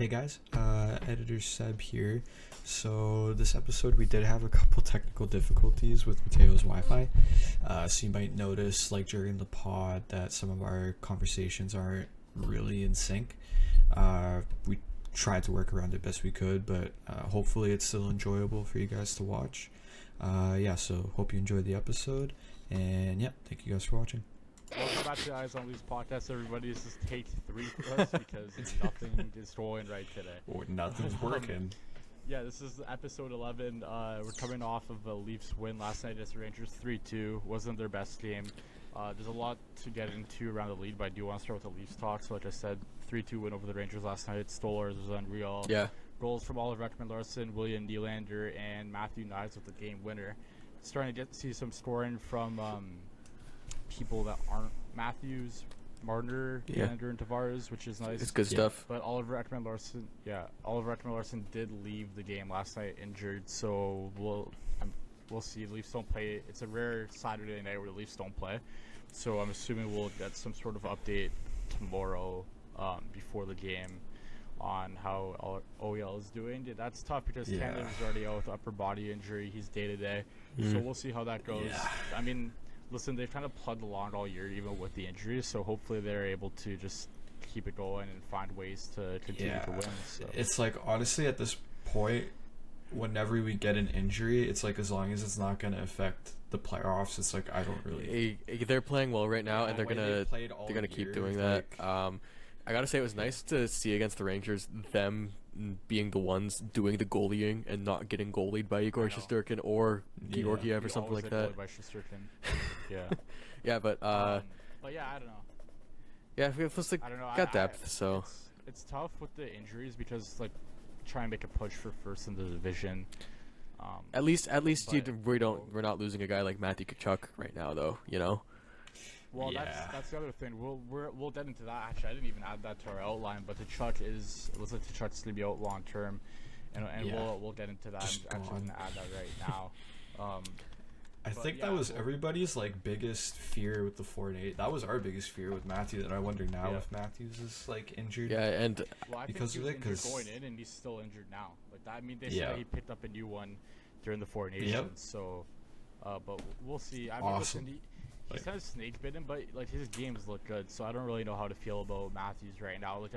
Hey guys, editor Seb here. So this episode we did have a couple technical difficulties with Mateo's Wi-Fi. So you might notice like during the pod that some of our conversations aren't really in sync. We tried to work around it best we could, but hopefully it's still enjoyable for you guys to watch. So hope you enjoyed the episode, and yeah, thank you guys for watching. Welcome back to Eyes on Leaves podcast, everybody. This is take 3 for us because nothing is rolling right today. Or nothing's working. Yeah, this is episode 11. We're coming off of a Leafs win last night against the Rangers 3-2. Wasn't their best game. There's a lot to get into around the lead, but I do want to start with the Leafs talk. So like I said, 3-2 win over the Rangers last night. Stolarz was unreal. Yeah. Goals from Oliver Ekman-Larsson, William Nylander, and Matthew Knies with the game winner. Starting to see some scoring from people that aren't Matthews, Marner, Nylander, and Tavares, which is nice. It's good stuff. But Oliver Ekman-Larsson did leave the game last night injured, so we'll see. The Leafs don't play. It's a rare Saturday night where the Leafs don't play, so I'm assuming we'll get some sort of update tomorrow before the game on how OEL is doing. That's tough because Canada's already out with upper body injury. He's day-to-day, so we'll see how that goes. Yeah. I mean, listen, they've kind of plugged along all year, even with the injuries, so hopefully they're able to just keep it going and find ways to continue to win. So. It's like, honestly, at this point, whenever we get an injury, it's like as long as it's not going to affect the playoffs, it's like I don't really... They're playing well right now, and they're gonna keep doing that. I gotta say, it was nice to see against the Rangers them being the ones doing the goalieing and not getting goalied by Igor Shesterkin or Georgiev or something like that. By Shesterkin. Yeah. Yeah, but yeah, I don't know. Yeah, it feels like I don't know. got depth, so it's tough with the injuries because like try and make a push for first in the division. At least we're not losing a guy like Matthew Tkachuk right now, though. You know. Well, that's the other thing. We'll get into that. Actually, I didn't even add that to our outline, but it looks like Tkachuk's gonna be out long term, and we'll get into that. I'm actually gonna add that right now. I think that was everybody's like biggest fear with the 4-8. That was our biggest fear with Matthew. That I wonder now if Matthews is like injured. Yeah, and because of it, because going in and he's still injured now. Like that, I mean, they said he picked up a new one during the Four Nations. Yep. So, but we'll see. I mean, awesome. Listen, he's kind of snake bitten, but like his games look good. So I don't really know how to feel about Matthews right now. Like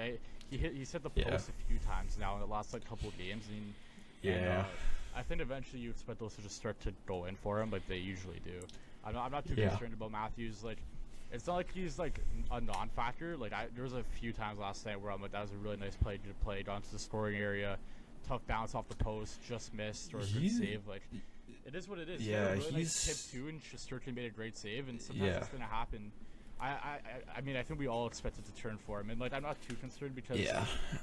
he hit the post a few times now in the last like couple of games. And I think eventually you expect those to just start to go in for him, like they usually do. I'm not too concerned about Matthews. Like, it's not like he's like a non-factor. Like there was a few times last night where I'm like, that was a really nice play to play, got into the scoring area, tough bounce off the post, just missed or a good save. Like, it is what it is. Yeah, really he's nice tip too, and Shesterkin made a great save, and sometimes it's gonna happen. I mean, I think we all expected to turn for him, and like I'm not too concerned because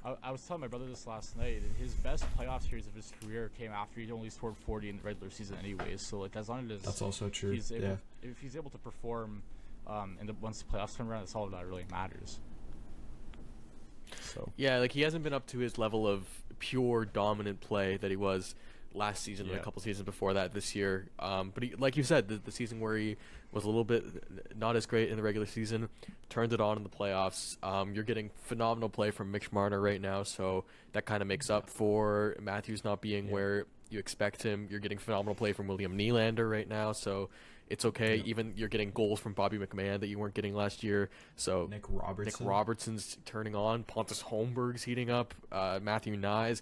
I was telling my brother this last night. His best playoff series of his career came after he only scored 40 in the regular season, anyways. So like as long as that's also true. If he's able to perform, once the playoffs come around, that's all that really matters. So yeah, like he hasn't been up to his level of pure dominant play that he was last season and a couple seasons before that this year. But he, like you said, the season where he was a little bit not as great in the regular season, turned it on in the playoffs. You're getting phenomenal play from Mitch Marner right now, so that kind of makes up for Matthews not being where you expect him. You're getting phenomenal play from William Nylander right now, so it's okay. Even you're getting goals from Bobby McMahon that you weren't getting last year. So Nick Robertson's turning on. Pontus Holmberg's heating up. Matthew Knies,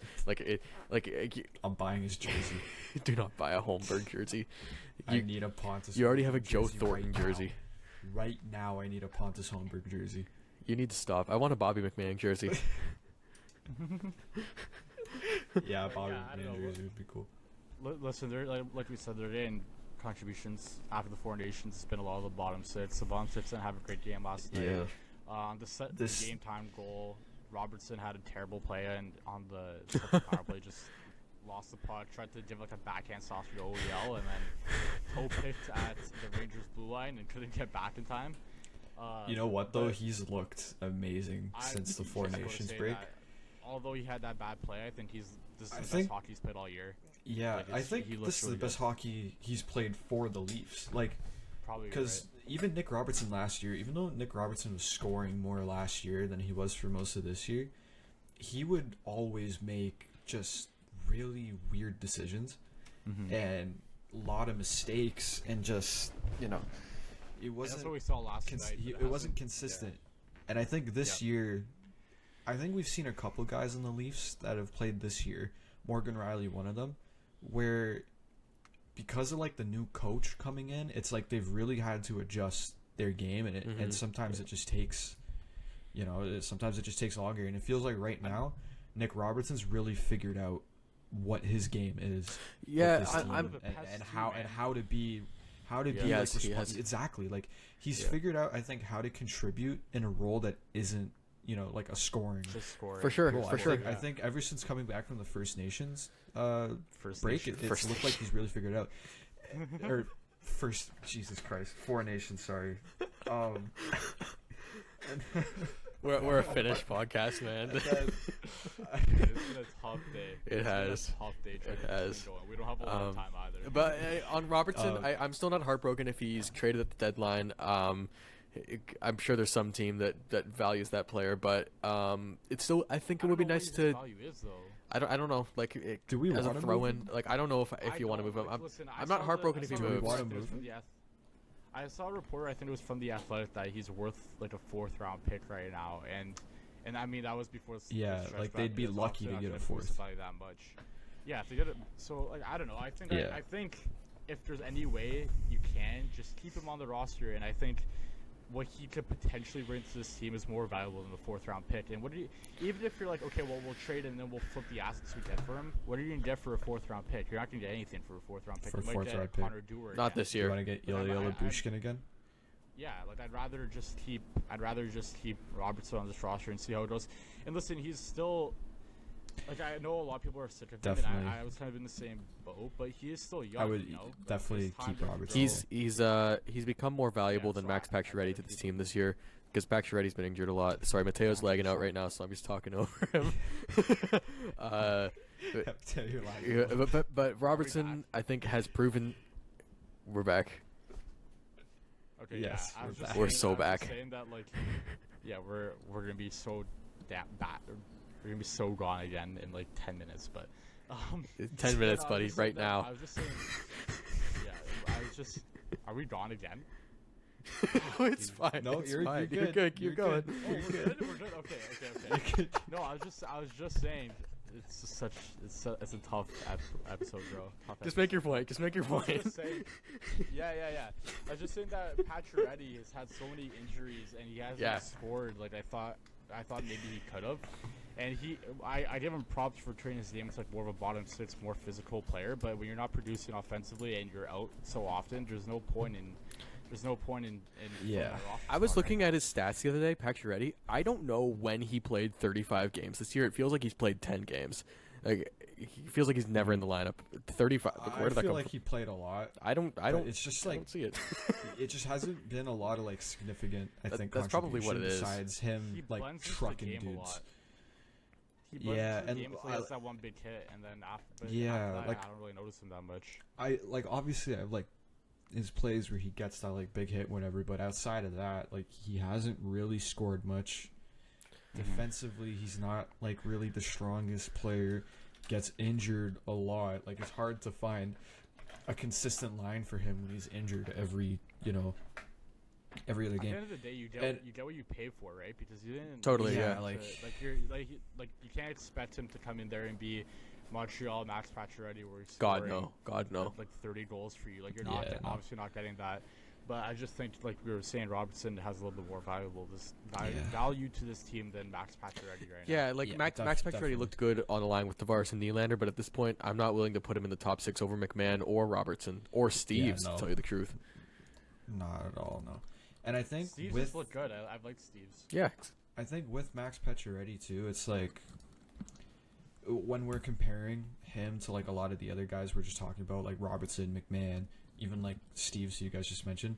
I'm buying his jersey. Do not buy a Holmberg jersey. I need a Pontus. You already have a Joe Thornton jersey. Right now, I need a Pontus Holmberg jersey. You need to stop. I want a Bobby McMahon jersey. Yeah, Bobby McMahon jersey would be cool. Listen, they're like we said, they're in contributions after the Four Nations. It's been a lot of the bottom six. Savon Simpson had a great game last night. The game time goal, Robertson had a terrible play and on the power play just lost the puck, tried to give like a backhand sauce to OEL, and then toe picked at the Rangers blue line and couldn't get back in time. You know what though? He's looked amazing since the Four Nations break. Although he had that bad play, I think this is the best hockey he's played all year. Yeah, like I think this is the best hockey he's played for the Leafs. Like, probably because even Nick Robertson last year, even though Nick Robertson was scoring more last year than he was for most of this year, he would always make just really weird decisions and a lot of mistakes, and just, it wasn't. That's what we saw last night. It wasn't consistent. Yeah. And I think this year, I think we've seen a couple guys in the Leafs that have played this year. Morgan Riley, one of them, where because of like the new coach coming in, it's like they've really had to adjust their game, and and sometimes it just takes, sometimes it just takes longer. And it feels like right now, Nick Robertson's really figured out what his game is. Yeah, and how to be yes, like exactly, like he's figured out, I think, how to contribute in a role that isn't, like a scoring. Just scoring. For sure, role. for sure. I think ever since coming back from the First Nations break, it's looked like he's really figured it out. Or Jesus Christ, Four Nations, sorry. We're a Finnish podcast, man. It's been a tough day. It has. It has. We don't have a lot of time either. But on Robertson, I'm still not heartbroken if he's traded at the deadline. I'm sure there's some team that values that player, but it's still. I think it would be nice to. Value is, though. I don't know. Like, do we as want a to throw move in? Like, I don't know if you want to move him. I'm not heartbroken if he moves. I saw a report, I think it was from The Athletic, that he's worth like a 4th round pick right now, and I mean that was before. Like they'd be lucky to get a 4th. That much. Yeah, if they get it. So like I don't know. I think if there's any way you can just keep him on the roster, and I think what he could potentially bring to this team is more valuable than the 4th round pick. And even if you're like, okay, well, we'll trade and then we'll flip the assets we get for him, what are you going to get for a 4th round pick? You're not going to get anything for a 4th round pick. For a you might 4th get round pick. Connor Dewar Not again. this year. You want to get Ilya Lyubushkin again? Yeah, like I'd rather just keep Robertson on this roster and see how it goes. And listen, he's still, like, I know a lot of people are sick of him, and I was kind of in the same boat, but he is still young. I would definitely keep Robertson. He's become more valuable than Max Pacioretty to this team this year, because Pacioretty's been injured a lot. Sorry, Mateo's lagging out right now, so I'm just talking over him. But Robertson, I think, has proven. We're back. Okay, yes, yeah, we're so back. Saying that, like, yeah, we're gonna be so bad. We're gonna be so gone again in like 10 minutes, but 10 minutes, buddy, right now. I was just saying. Yeah, I was just. Are we gone again? No, it's fine. No, it's you're fine. good. You're good. Keep going. Oh, we're good. We're good. Okay. No, I was just saying. It's a tough episode, bro. Just make your point. I was just saying, yeah. I was just saying that Pacioretty has had so many injuries and he hasn't scored like I thought maybe he could have. And I give him props for training his game. It's like more of a bottom 6, more physical player. But when you're not producing offensively and you're out so often, there's no point in. I was looking at his stats the other day, Pacioretty. I don't know when he played 35 games this year. It feels like he's played 10 games. Like, he feels like he's never in the lineup. 35. Where did I feel like he played a lot. I don't. It's just like, I don't see it. It just hasn't been a lot of like significant. I think that's probably what it is. Besides him, like trucking dudes. He has that one big hit, and then after that, like I don't really notice him that much. Obviously I like his plays where he gets that like big hit, whatever. But outside of that, like he hasn't really scored much. Defensively, he's not like really the strongest player. Gets injured a lot. Like it's hard to find a consistent line for him when he's injured every other game. At the end of the day, you get what you pay for, right? Because you didn't totally you can't expect him to come in there and be Montreal Max Pacioretty where he's scoring God no like 30 goals for you. Like you're not obviously not getting that. But I just think, like we were saying, Robertson has a little bit more value to this team than Max Pacioretty right now. Yeah, like Max Pacioretty looked good on the line with Tavares and Nylander, but at this point, I'm not willing to put him in the top 6 over McMahon or Robertson or Steves, to tell you the truth. Not at all, no. And I think Steves look good. I've liked Steves. Yeah. I think with Max Pacioretty too, it's like when we're comparing him to like a lot of the other guys we're just talking about, like Robertson, McMahon, even like Steves, who you guys just mentioned,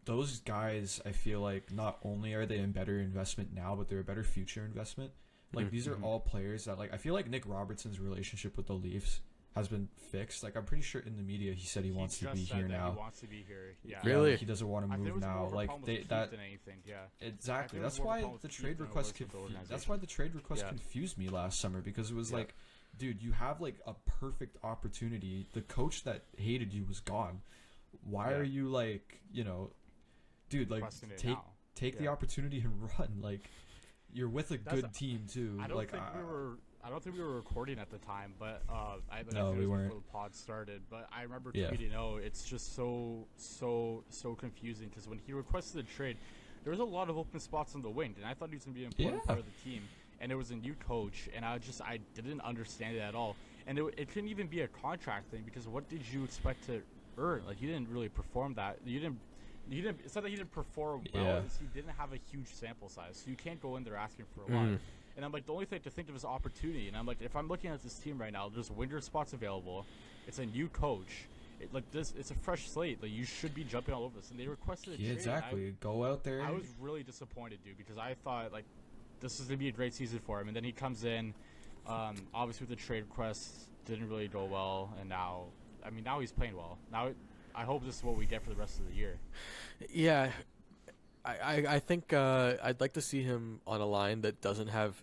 those guys, I feel like not only are they a better investment now, but they're a better future investment. Like these are all players that, like, I feel like Nick Robertson's relationship with the Leafs has been fixed. Like I'm pretty sure in the media he said he wants to be here now. He wants to be here. Yeah. Really? He doesn't want to move now. Like that. Than anything. Yeah. Exactly. That's why the trade request. That's why the trade request confused me last summer, because it was like, dude, you have like a perfect opportunity. The coach that hated you was gone. Why are you like, dude, like take the opportunity and run. Like you're with a good team too. I don't think we were recording at the time, but no, we weren't. Before the pod started. But I remember tweeting, it's just so confusing, because when he requested the trade, there was a lot of open spots on the wing, and I thought he was going to be an important part of the team. And it was a new coach, and I didn't understand it at all. And it couldn't even be a contract thing, because what did you expect to earn? Like, he didn't really perform that. It's not that he didn't perform well, it's he didn't have a huge sample size, so you can't go in there asking for a lot. And I'm like, the only thing to think of is opportunity. And I'm like, if I'm looking at this team right now, there's winger spots available. It's a new coach. It's a fresh slate. Like, you should be jumping all over this. And they requested a trade. Exactly. Go out there. I was really disappointed, dude, because I thought, like, this is going to be a great season for him. And then he comes in, obviously with the trade request, didn't really go well. And now he's playing well. Now, I hope this is what we get for the rest of the year. Yeah. I think I'd like to see him on a line that doesn't have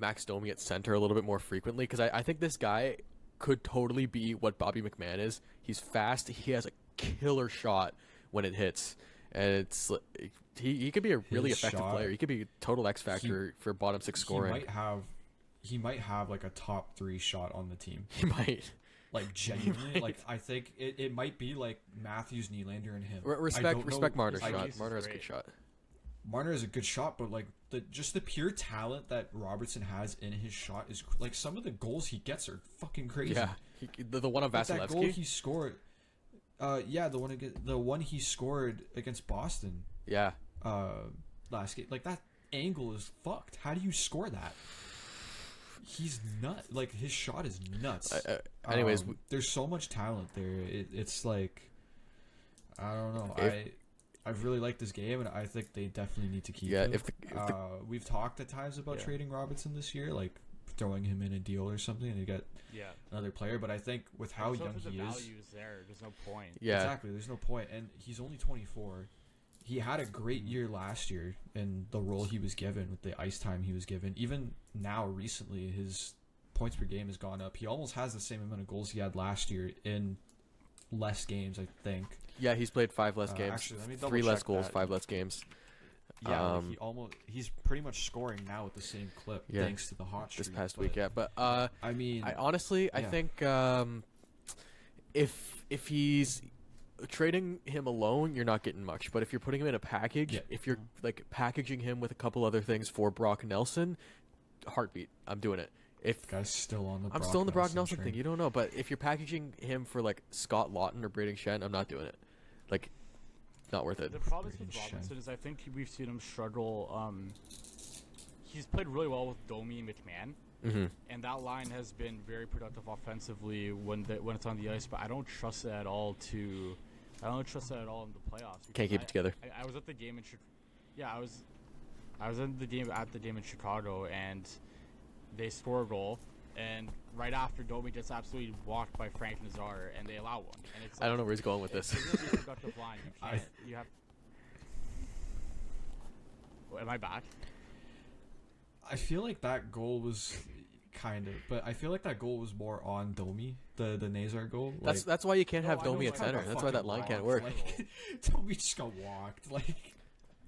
Max Domi at center a little bit more frequently, because I think this guy could totally be what Bobby McMahon is. He's fast. He has a killer shot when it hits, and he could be a really effective player. He could be a total X factor for bottom six scoring. He might have like a top 3 shot on the team. He might. Like genuinely, like I think it might be like Matthews, Nylander, and him. Respect Marner's shot. Marner has a good shot. Marner is a good shot, but like just the pure talent that Robertson has in his shot is like, some of the goals he gets are fucking crazy. Yeah, the one on Vasilevsky. That goal he scored. The one he scored against Boston. Yeah. Last game, like that angle is fucked. How do you score that? He's nuts. Like, his shot is nuts. Anyways, there's so much talent there. It's like, I don't know. I really like this game, and I think they definitely need to keep him. We've talked at times about trading Robertson this year, like throwing him in a deal or something, and you get another player. But I think with how young he is, there's no point. Yeah, exactly. There's no point, and he's only 24. He had a great year last year in the role he was given, with the ice time he was given. Even now, recently, his points per game has gone up. He almost has the same amount of goals he had last year in less games, I think. Yeah, he's played 5 less games. Actually, let me 3 less goals, 5 less games. Yeah, he's pretty much scoring now at the same clip, thanks to the hot streak. This past week, yeah. But I honestly think if he's trading him alone, you're not getting much. But if you're putting him in a package, if you're like packaging him with a couple other things for Brock Nelson, heartbeat, I'm doing it. If the guy's still on the, I'm still on the Brock Nelson thing. You don't know, but if you're packaging him for like Scott Lawton or Braden Shen, I'm not doing it. Like, not worth it. The problem with Robinson is I think we've seen him struggle. He's played really well with Domi and McMahon, and that line has been very productive offensively when it's on the ice. But I don't trust it at all in the playoffs. Can't keep it together. I was at the game in I was at the game in Chicago, and they score a goal, and right after, Domi gets absolutely walked by Frank Nazar, and they allow one. And it's like, I don't know where he's going with this. It's a really productive line. You have. Oh, am I back? I feel like that goal was kind of, but I feel like that goal was more on Domi, the Nazar goal. That's why you can't have Domi at center. That's why that line can't work. Like, Domi just got walked. Like.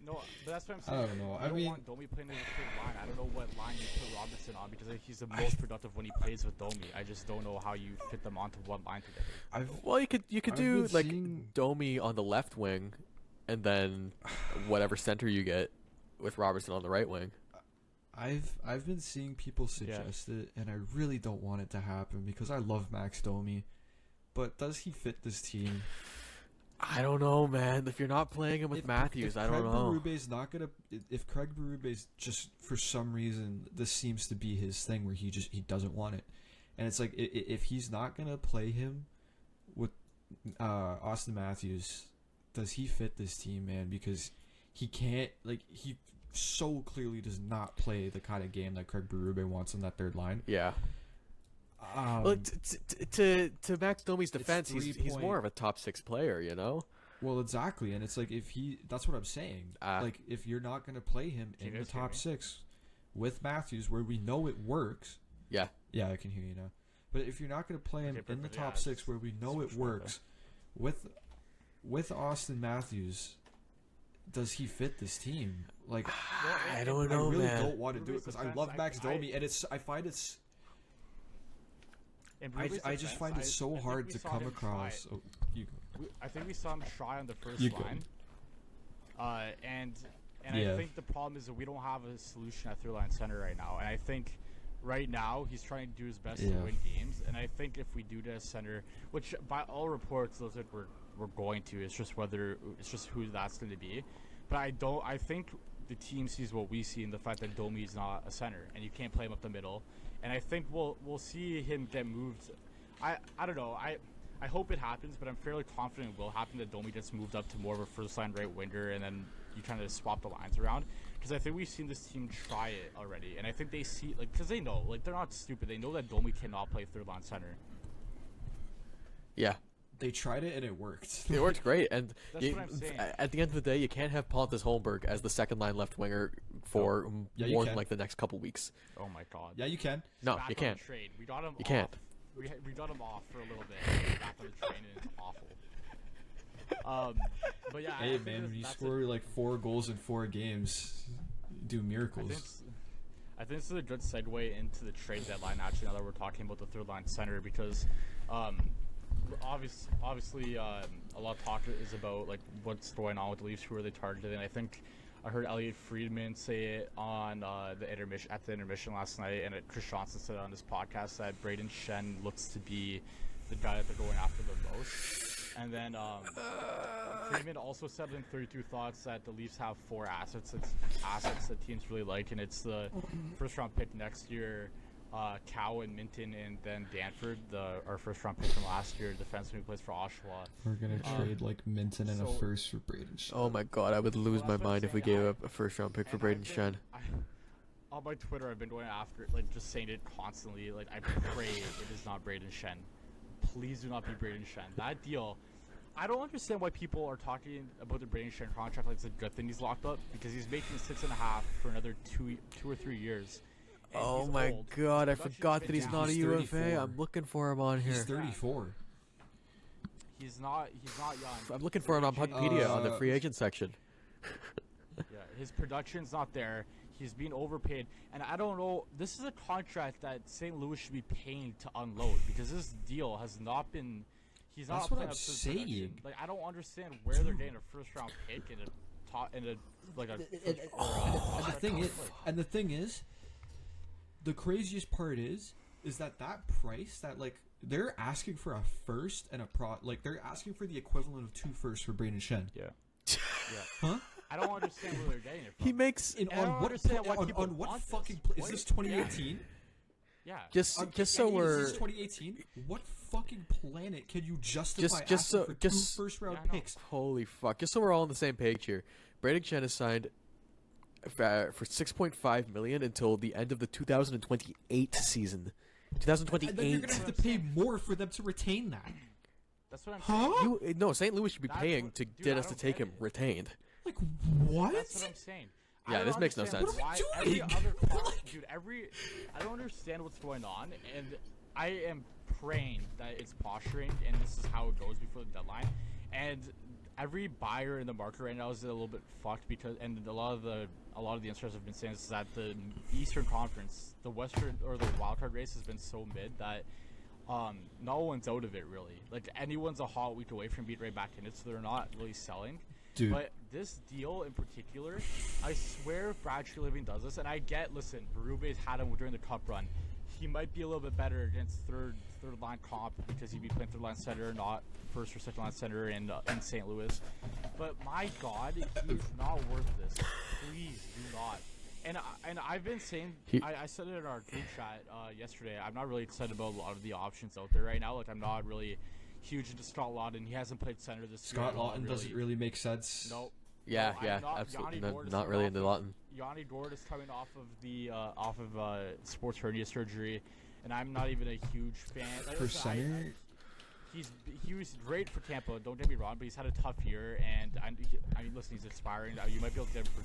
No, but that's what I'm saying. I don't know. I mean, want Domi playing in the third line. I don't know what line you put Robertson on, because he's the most productive when he plays with Domi. I just don't know how you fit them onto one line together. Well, you could do like Domi on the left wing, and then whatever center you get with Robertson on the right wing. I've been seeing people suggest it, and I really don't want it to happen because I love Max Domi, but does he fit this team? I don't know, man. If you're not playing him with Matthews, I don't know. If Craig Berube's just, for some reason, this seems to be his thing where he doesn't want it, and it's like, if he's not gonna play him with Austin Matthews, does he fit this team, man? Because he can't, like, he so clearly does not play the kind of game that Craig Berube wants on that third line. Yeah. Well, to Max Domi's defense, he's more of a top 6 player, you know. Well, exactly, and it's like that's what I'm saying. Like if you're not going to play him in the top 6 with Matthews, where we know it works. Yeah, I can hear you now. But if you're not going to play him in the top 6, where we know it works, with Austin Matthews, does he fit this team? Like, I don't know, I really man. don't want to do it because I love Max Domi, and I find it's. I just find it so hard to come across. Oh, you go. I think we saw him try on the first line. And Yeah. I think the problem is that we don't have a solution at third line center right now. And I think right now he's trying to do his best to win games. And I think if we do that center, which by all reports looks like we're going to, it's just who that's going to be. But I think the team sees what we see in the fact that Domi is not a center and you can't play him up the middle. And I think we'll see him get moved. I don't know. I hope it happens, but I'm fairly confident it will happen that Domi gets moved up to more of a first line right winger, and then you kind of swap the lines around. Because I think we've seen this team try it already, and I think they see because they know, they're not stupid. They know that Domi cannot play third line center. Yeah. They tried it and it worked. It worked great, and That's what I'm saying. at the end of the day, you can't have Pontus Holmberg as the second line left winger for more than like the next couple weeks. Oh my god. Yeah, you can. No, Back you on can't. the trade. We got him. You off. can't. We got him off for a little bit. Back on the train, and it's awful. But yeah. Hey man, when you score like 4 goals in 4 games, you do miracles. I think this is a good segue into the trade deadline. Actually, now that we're talking about the third line center, because obviously a lot of talk is about like what's going on with the Leafs, who are they targeting. And I think I heard Elliot Friedman say it on the intermission last night, and Chris Johnson said it on this podcast that Braden Shen looks to be the guy that they're going after the most. And then Friedman also said in 32 Thoughts that the Leafs have 4 assets that teams really like, and it's the first round pick next year, Cow and Minton, and then Danford, our first round pick from last year, defenseman who plays for Oshawa. We're gonna trade like Minton and a first for Braden Shen. Oh my god, I would lose my mind if we gave up a first round pick for Braden Shen. On my Twitter, I've been going after, just saying it constantly. I pray it is not Braden Shen. Please do not be Braden Shen. That deal, I don't understand why people are talking about the Braden Shen contract like it's a good thing he's locked up, because he's making 6.5 for another 2 or 3 years. Oh my god, I forgot that he's not a UFA. I'm looking for him on here. He's 34. He's not young. I'm looking for him on Puckpedia on the free agent section. Yeah, his production's not there. He's being overpaid, and I don't know. This is a contract that St. Louis should be paying to unload, because this deal has not been. He's not. That's what playing I'm up to his saying. production. I don't understand where they're getting a first round pick and the thing is, the craziest part is that price that they're asking for a first and they're asking for the equivalent of 2 firsts for Braden Shen. Yeah. Huh? I don't understand where they're getting it from. He makes on what fucking is this 2018? Yeah. Just so Is we're this 2018? What fucking planet can you justify just asking for 2 first round picks? holy fuck! Just so we're all on the same page here, Braden Shen is signed for $6.5 million until the end of the 2028 season. 2028. And then you're gonna have to pay more for them to retain that. That's what I'm saying. No, St. Louis should be paying to dude, get I us to don't take get him it. retained. Like what? That's what I'm saying. Yeah, I don't this makes no understand sense. What are we why doing? every other dude, I don't understand what's going on, and I am praying that it's posturing and this is how it goes before the deadline. And every buyer in the market right now is a little bit fucked because, and a lot of the insiders have been saying is that the Eastern Conference, the Western or the wildcard race has been so mid that no one's out of it really. Anyone's a hot week away from being right back in it, so they're not really selling. Dude. But this deal in particular, I swear if Brad Treliving does this, and I get, listen, Berube's had him during the cup run. He might be a little bit better against third line comp because he'd be playing third line center, not first or second line center in St. Louis. But my God, he's not worth this. Please do not. And I've been saying, I said it in our group chat yesterday. I'm not really excited about a lot of the options out there right now. I'm not really huge into Scott Laughton. He hasn't played center this year. Scott Laughton doesn't really make sense. Nope. Yeah, No, absolutely. Yanni Not really into Lawton. Yanni Gord is coming off of sports hernia surgery, and I'm not even a huge fan. Like, For listen, center, he was great for Tampa. Don't get me wrong, but he's had a tough year, and I mean, listen, he's aspiring. You might be able to get him for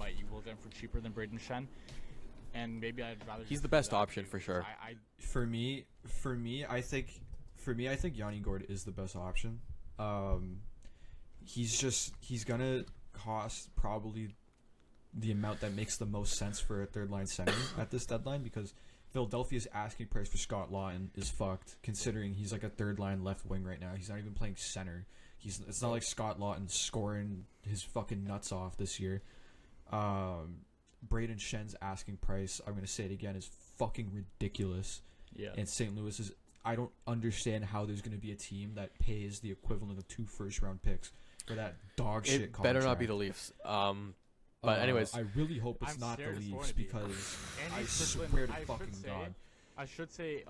you will get him for cheaper than Braden Shen, and maybe I'd rather. He's the best option for sure. for me, I think Yanni Gord is the best option. He's gonna cost probably the amount that makes the most sense for a third line center at this deadline, because Philadelphia's asking price for Scott Laughton is fucked, considering he's like a third line left wing right now. He's not even playing center. It's not like Scott Laughton scoring his fucking nuts off this year. Braden Shen's asking price, I'm gonna say it again, is fucking ridiculous. Yeah. And St. Louis is. I don't understand how there's gonna be a team that pays the equivalent of 2 first-round picks for that dog shit contract. It better not be the Leafs. But anyways, I really hope it's not the Leafs, because I swear to fucking God. I should say,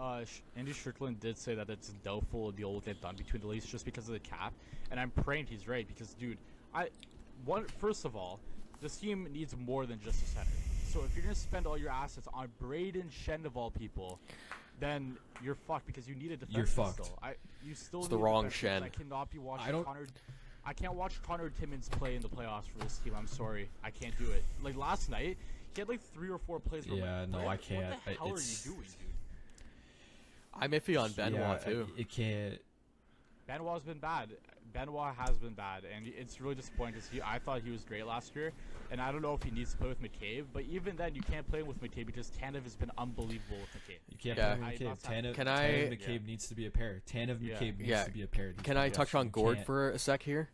Andy Strickland did say that it's doubtful a deal will get done between the Leafs just because of the cap, and I'm praying he's right, because, dude, first of all, this team needs more than just a center. So if you're gonna spend all your assets on Braden Shen of all people, then you're fucked, because you need a defenseman. You're fucked. It's the wrong Shen. I cannot be watching I can't watch Connor Timmins play in the playoffs for this team. I'm sorry, I can't do it. Like last night, he had like 3 or 4 plays. Yeah, no, I can't. What the hell are you doing, dude? I'm iffy on Benoit too. It can't. Benoit's been bad. Benoit has been bad, and it's really disappointing because I thought he was great last year, and I don't know if he needs to play with McCabe, but even then, you can't play him with McCabe because Tanev has been unbelievable with McCabe. You can't play with McCabe. Tanev McCabe needs to be a pair. Tanev McCabe needs to be a pair. Can I touch on Gord for a sec here?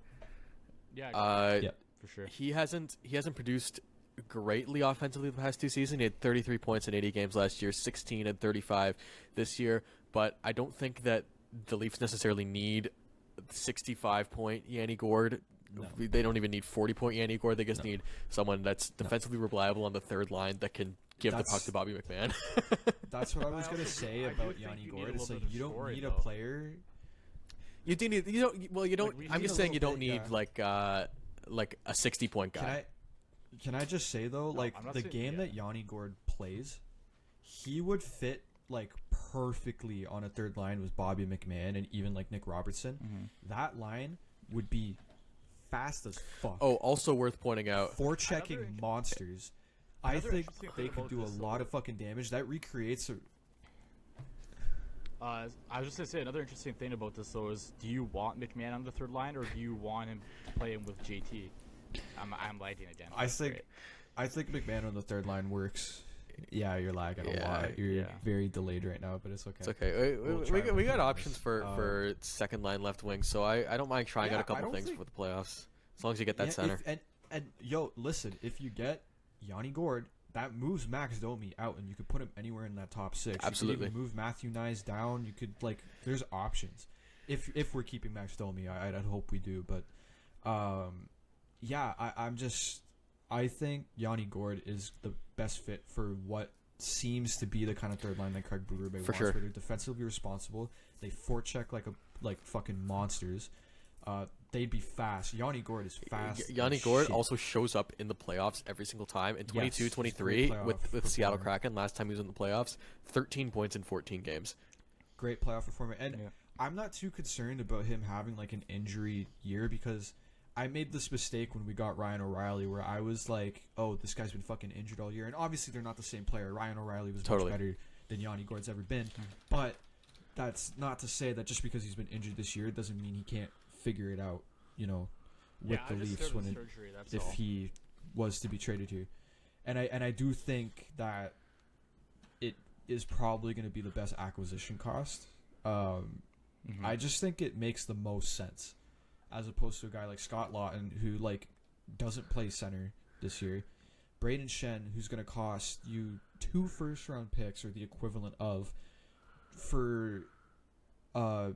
Yeah, for sure. He hasn't produced greatly offensively the past 2 seasons. He had 33 points in 80 games last year, 16 and 35 this year, but I don't think that the Leafs necessarily need 65-point Yanni Gord. No. They don't even need 40-point Yanni Gord. They just need someone that's defensively reliable on the third line that can give the puck to Bobby McMahon. That's what I was gonna say about Yanni Gord. It's like you don't need a player. You do need. You don't. Well, you don't. I'm just saying you don't need like a 60-point guy. Can I just say though, like the game that Yanni Gord plays, he would fit like perfectly on a third line with Bobby McMahon and even like Nick Robertson. Mm-hmm. That line would be fast as fuck. Oh, also worth pointing out, forechecking monsters. I think they could do a lot of fucking damage. That recreates. I was just gonna say another interesting thing about this though is, do you want McMahon on the third line or do you want him to play him with JT? I'm lagging again. I think McMahon on the third line works. Yeah, you're lagging a lot. You're very delayed right now, but it's okay. It's okay. We got options for second line left wing, so I don't mind trying out a couple things for the playoffs, as long as you get that center. And yo, listen, if you get Yanni Gord, that moves Max Domi out, and you could put him anywhere in that top 6. Absolutely. You could even move Matthew Nyes down. You could there's options. If we're keeping Max Domi, I'd hope we do, but I think Yanni Gord is the best fit for what seems to be the kind of third line that Craig Berube wants. Sure. Where they're defensively responsible. They forecheck like fucking monsters. They'd be fast. Yanni Gord is fast. Yanni Gord also shows up in the playoffs every single time. In 22-23 with Seattle Kraken, last time he was in the playoffs, 13 points in 14 games. Great playoff performer. And I'm not too concerned about him having like an injury year, because I made this mistake when we got Ryan O'Reilly where I was like, oh, this guy's been fucking injured all year. And obviously they're not the same player. Ryan O'Reilly was much better than Yanni Gord's ever been. But that's not to say that just because he's been injured this year doesn't mean he can't figure it out, with the Leafs if he was to be traded here. And I do think that it is probably going to be the best acquisition cost. I just think it makes the most sense, as opposed to a guy like Scott Laughton who doesn't play center this year. Braden Shen, who's going to cost you 2 first-round picks or the equivalent of, for a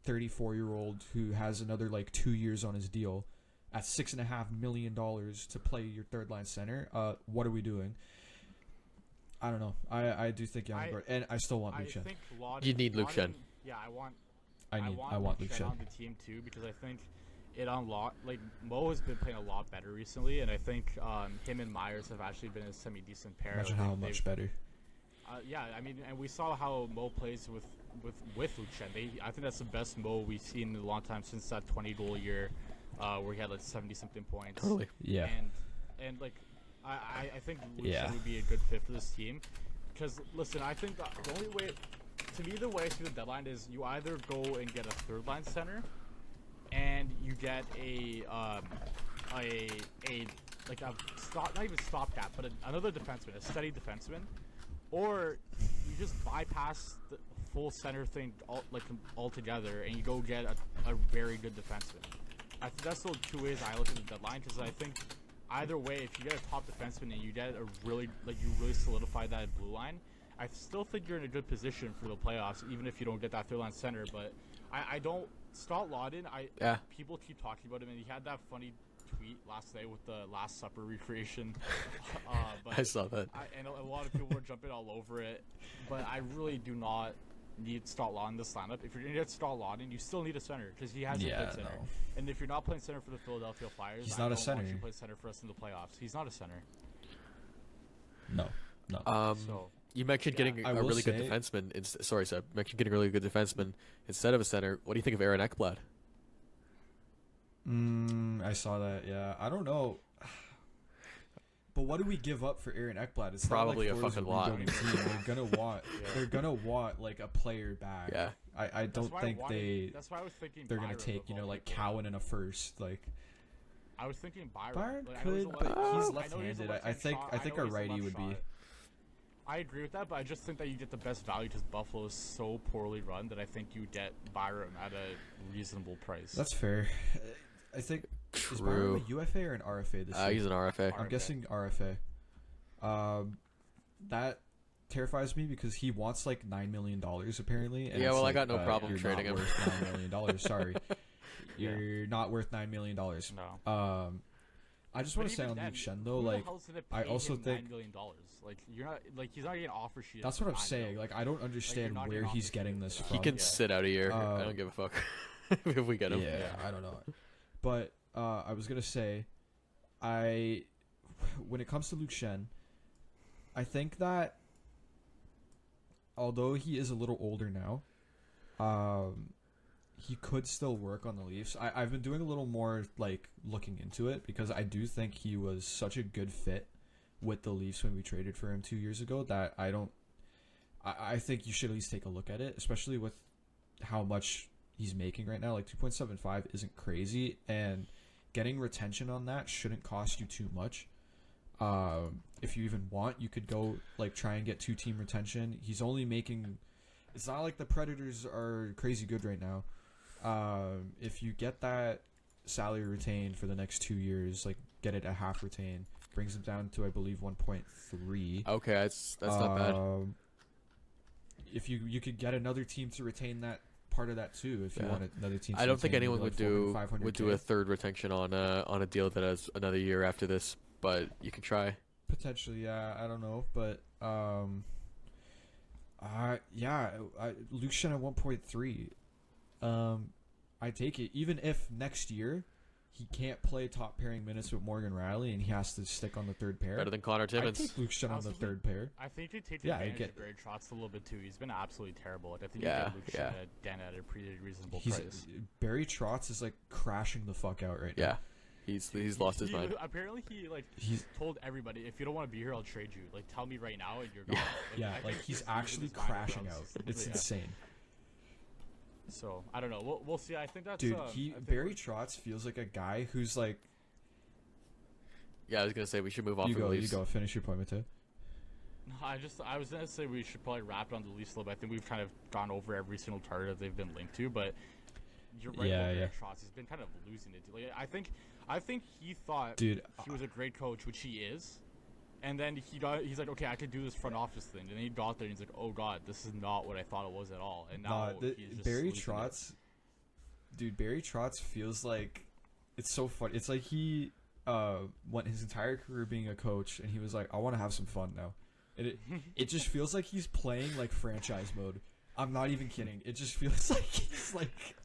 34-year-old who has another 2 years on his deal at $6.5 million to play your third line center. What are we doing? I don't know. I do think Yanni Gord, and I still want Luke Shen. You need Luke Shen. Yeah, I want Luke Shen on the team too, because I think it unlocked. Mo has been playing a lot better recently, and I think him and Myers have actually been a semi-decent pair. Imagine how much better. Yeah, I mean, and we saw how Mo plays with Luchen. I think that's the best Mo we've seen in a long time since that 20-goal year, where he had like 70-something points. Totally. Yeah. And like, I think Luchen Yeah. would be a good fit for this team, because listen, I think the only way, to me, the way I see the deadline is you either go and get a third line center, and you get not even stopgap, but another defenseman, a steady defenseman, or you just bypass the full center thing altogether, and you go get a very good defenseman. I think that's the two ways I look at the deadline, because I think either way, if you get a top defenseman and you get you really solidify that blue line, I still think you're in a good position for the playoffs, even if you don't get that third line center. But I don't. Scott Lawton, people keep talking about him, and he had that funny tweet last night with the Last Supper recreation. But I saw that. And a lot of people were jumping all over it. But I really do not need Scott Lawton in this lineup. If you're going to get Scott Lawton, you still need a center, because he hasn't played center. No. And if you're not playing center for the Philadelphia Flyers, He's not a center. I don't want you to play center for us in the playoffs. He's not a center. No. So you mentioned getting a really good defenseman. Sorry, Seb. You mentioned getting a really good defenseman instead of a center. What do you think of Aaron Ekblad? I saw that. Yeah, I don't know. But what do we give up for Aaron Ekblad? It's probably not like a fucking lot. They're gonna want like a player back. Yeah. I don't think That's why I was thinking they're Byron gonna take like Cowan in a first. Like I was thinking Byron. Byron Like, could, but he's left-handed. I think a he's righty would be. I agree with that, but I just think that you get the best value because Buffalo is so poorly run that I think you get Byram at a reasonable price. That's fair. I think is Byram a UFA or an RFA this year? He's an RFA. I'm guessing RFA. That terrifies me because he wants like $9 million apparently. And yeah, well, like, I got no problem you're trading not him. Worth $9 million. Sorry, you're not worth $9 million. No. I just want to say on Luke Shen though, like I also think $9 million. Like you're not like he's not getting offer sheet. That's what I'm saying. Like I don't understand where he's getting this from. He can sit out a year. I don't give a fuck if we get him. Yeah, I don't know. But I was gonna say, when it comes to Luke Shen, I think that although he is a little older now, he could still work on the Leafs. I've been doing a little more like looking into it because I do think he was such a good fit with the Leafs when we traded for him 2 years ago that I think you should at least take a look at it, especially with how much he's making right now. Like 2.75 isn't crazy, and getting retention on that shouldn't cost you too much. If you even want, you could go like try and get 2-team retention. He's only making. It's not like the Predators are crazy good right now. If you get that salary retained for the next 2 years, like get it at half retain, brings him down to I believe 1.3. Okay, that's not bad. If you could get another team to retain that part of that too, if you want another team. I don't think anyone like would do a third retention on a deal that has another year after this, but you can try. Potentially, yeah. I don't know, but Luke Shen at 1.3. I take it, even if next year he can't play top pairing minutes with Morgan Riley and he has to stick on the third pair. Better than Connor I Timmins. take Luke Shen on the third pair. I think you take advantage of Barry Trotz a little bit too. He's been absolutely terrible. Like I think you get Luke Shen at a pretty reasonable price. Barry Trotz is like crashing the fuck out right now. Yeah. He's lost his mind. Apparently he's told everybody, if you don't want to be here, I'll trade you. Like tell me right now and you're gone. Like, he's actually crashing out. It's insane. So I don't know. We'll see. I think that's Barry Trotz feels like a guy who's like. Yeah, I was gonna say we should move on. You go. Finish your point, Mateo. No, I was gonna say we should probably wrap it on the Leafs a little bit. I think we've kind of gone over every single target they've been linked to, but you're right about Barry Trotz. He's been kind of losing it. Like, I think he thought he was a great coach, which he is. And then he's like, okay, I could do this front office thing. And then he got there and he's like, oh god, this is not what I thought it was at all. And now he's just Barry Trotz, Barry Trotz feels like it's so funny. It's like he went his entire career being a coach, and he was like, I want to have some fun now. And it just feels like he's playing like franchise mode. I'm not even kidding. It just feels like he's like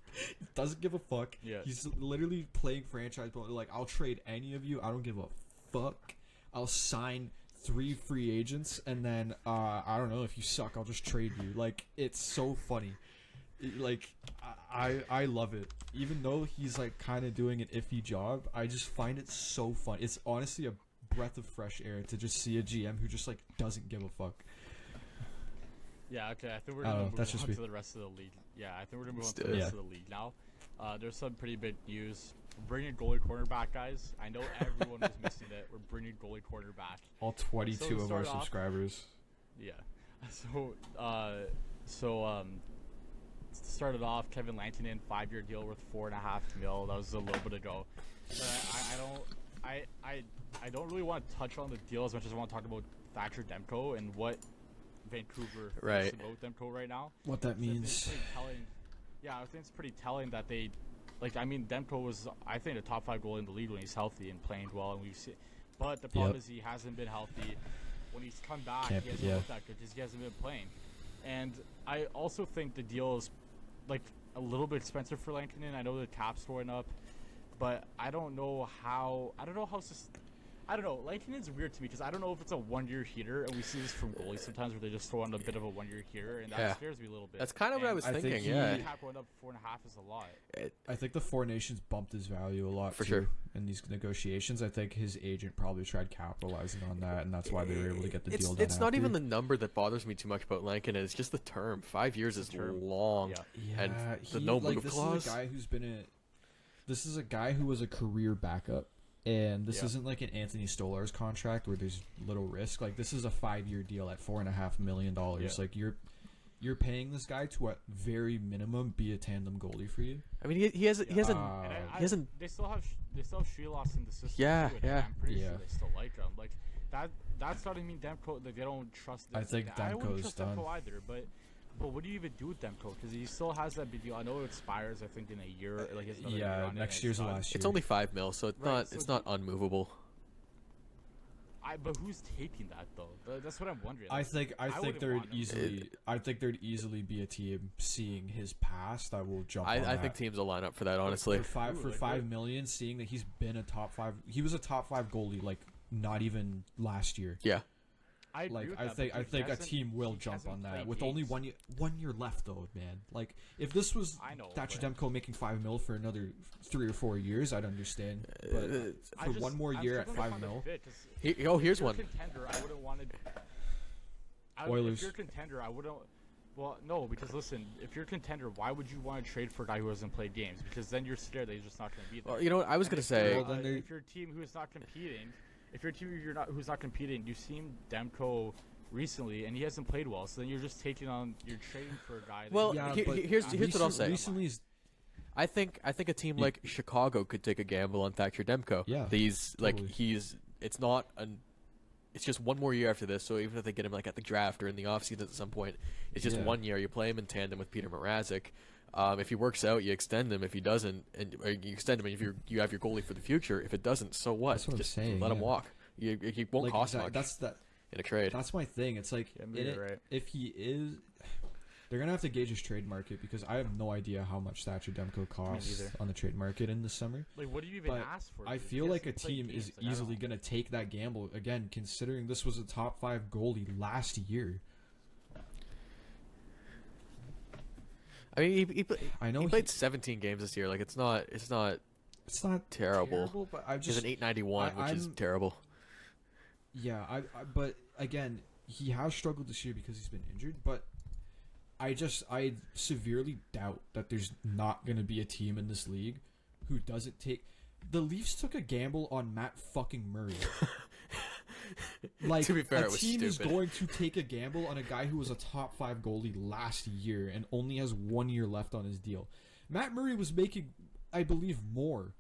doesn't give a fuck. Yeah. He's literally playing franchise mode. Like, I'll trade any of you. I don't give a fuck. I'll sign 3 free agents, and then I don't know, if you suck, I'll just trade you. Like, it's so funny. Like, I love it. Even though he's like kind of doing an iffy job, I just find it so fun. It's honestly a breath of fresh air to just see a GM who just like doesn't give a fuck. Yeah, okay. I think we're gonna move that's on just me. to the rest of the league. Yeah, I think we're gonna move on to the rest of the league now. There's some pretty big news. We're bringing goalie corner back, guys. I know everyone was missing it. We're bringing goalie corner back. All 22 of our subscribers. Yeah. Started off, Kevin Lankinen, 5-year deal worth $4.5 million. That was a little bit ago. I don't really want to touch on the deal as much as I want to talk about Thatcher Demko and what Vancouver thinks about Demko right now. What that means. I think it's pretty telling that they, Demko was, I think, a top 5 goalie in the league when he's healthy and playing well, and we've seen. But the problem is he hasn't been healthy. When he's come back, he hasn't looked that good because he hasn't been playing. And I also think the deal is like a little bit expensive for Lankinen. I know the cap's going up, but I don't know how. I don't know. Lankinen's weird to me because I don't know if it's a 1-year heater, and we see this from goalies sometimes where they just throw on a bit of a 1-year heater, and that scares me a little bit. That's kind of what I was thinking. The cap going up 4.5 is a lot. I think the Four Nations bumped his value a lot for sure in these negotiations. I think his agent probably tried capitalizing on that, and that's why they were able to get the deal done. It's not even the number that bothers me too much about Lankinen. It's just the term. 5 years is long, and the no move clause. This is a guy who was a career backup. And this isn't like an Anthony Stolar's contract where there's little risk. Like, this is a 5-year deal at $4.5 million. Like, you're paying this guy to, at very minimum, be a tandem goalie for you. I mean, he hasn't. They still have Shelos in the system. Yeah, too, I'm pretty sure they still like him. Like that. That's not even Demko. Like, they don't trust. I think Demko's done. Demko either, but what do you even do with Demko? Because he still has that big deal. I know it expires, I think, in a year. Like, next year's the last year. It's only $5 million, so it's not unmovable. But who's taking that though? That's what I'm wondering. I think there'd easily be a team seeing his past that will jump. I think teams will line up for that, honestly. For $5 million, seeing that he's been a top 5. He was a top 5 goalie like not even last year. Yeah. I think a team will jump on that with only 1 year left though, man. Like, if this was Thatcher Demko making $5 million for another 3 or 4 years, I'd understand. But for one more year at $5 million, here's one. Contender, I wouldn't want to. Oilers. If you're a contender, I wouldn't. Well, no, because listen, if you're a contender, why would you want to trade for a guy who hasn't played games? Because then you're scared that he's just not going to be there. Well, you know what I was going to say. If you're a team who's not competing. If you're a team who's not competing, you've seen Demko recently, and he hasn't played well. So then you're just you're trading for a guy. Here's what I'll say. I think a team like Chicago could take a gamble on Thatcher Demko. Yeah, it's just 1 more year after this. So even if they get him like at the draft or in the offseason at some point, it's just 1 year. You play him in tandem with Peter Mrazek. If he works out, you extend him. If he doesn't, or you extend him, and if you have your goalie for the future. If it doesn't, so what? That's what just I'm saying, let him walk. He won't cost much. In a trade. That's my thing. It's like if he is, they're gonna have to gauge his trade market because I have no idea how much Thatcher Demko costs on the trade market in the summer. Like, what do you even ask for? I feel like a team is easily gonna take that gamble again, considering this was a top 5 goalie last year. I mean, he played 17 games this year. Like, it's not terrible. But he's an 891, which is terrible. Yeah, but again, he has struggled this year because he's been injured. But I severely doubt that there's not going to be a team in this league who doesn't take. The Leafs took a gamble on Matt fucking Murray. Like, to be fair, a team is going to take a gamble on a guy who was a top 5 goalie last year and only has 1 year left on his deal. Matt Murray was making, I believe, more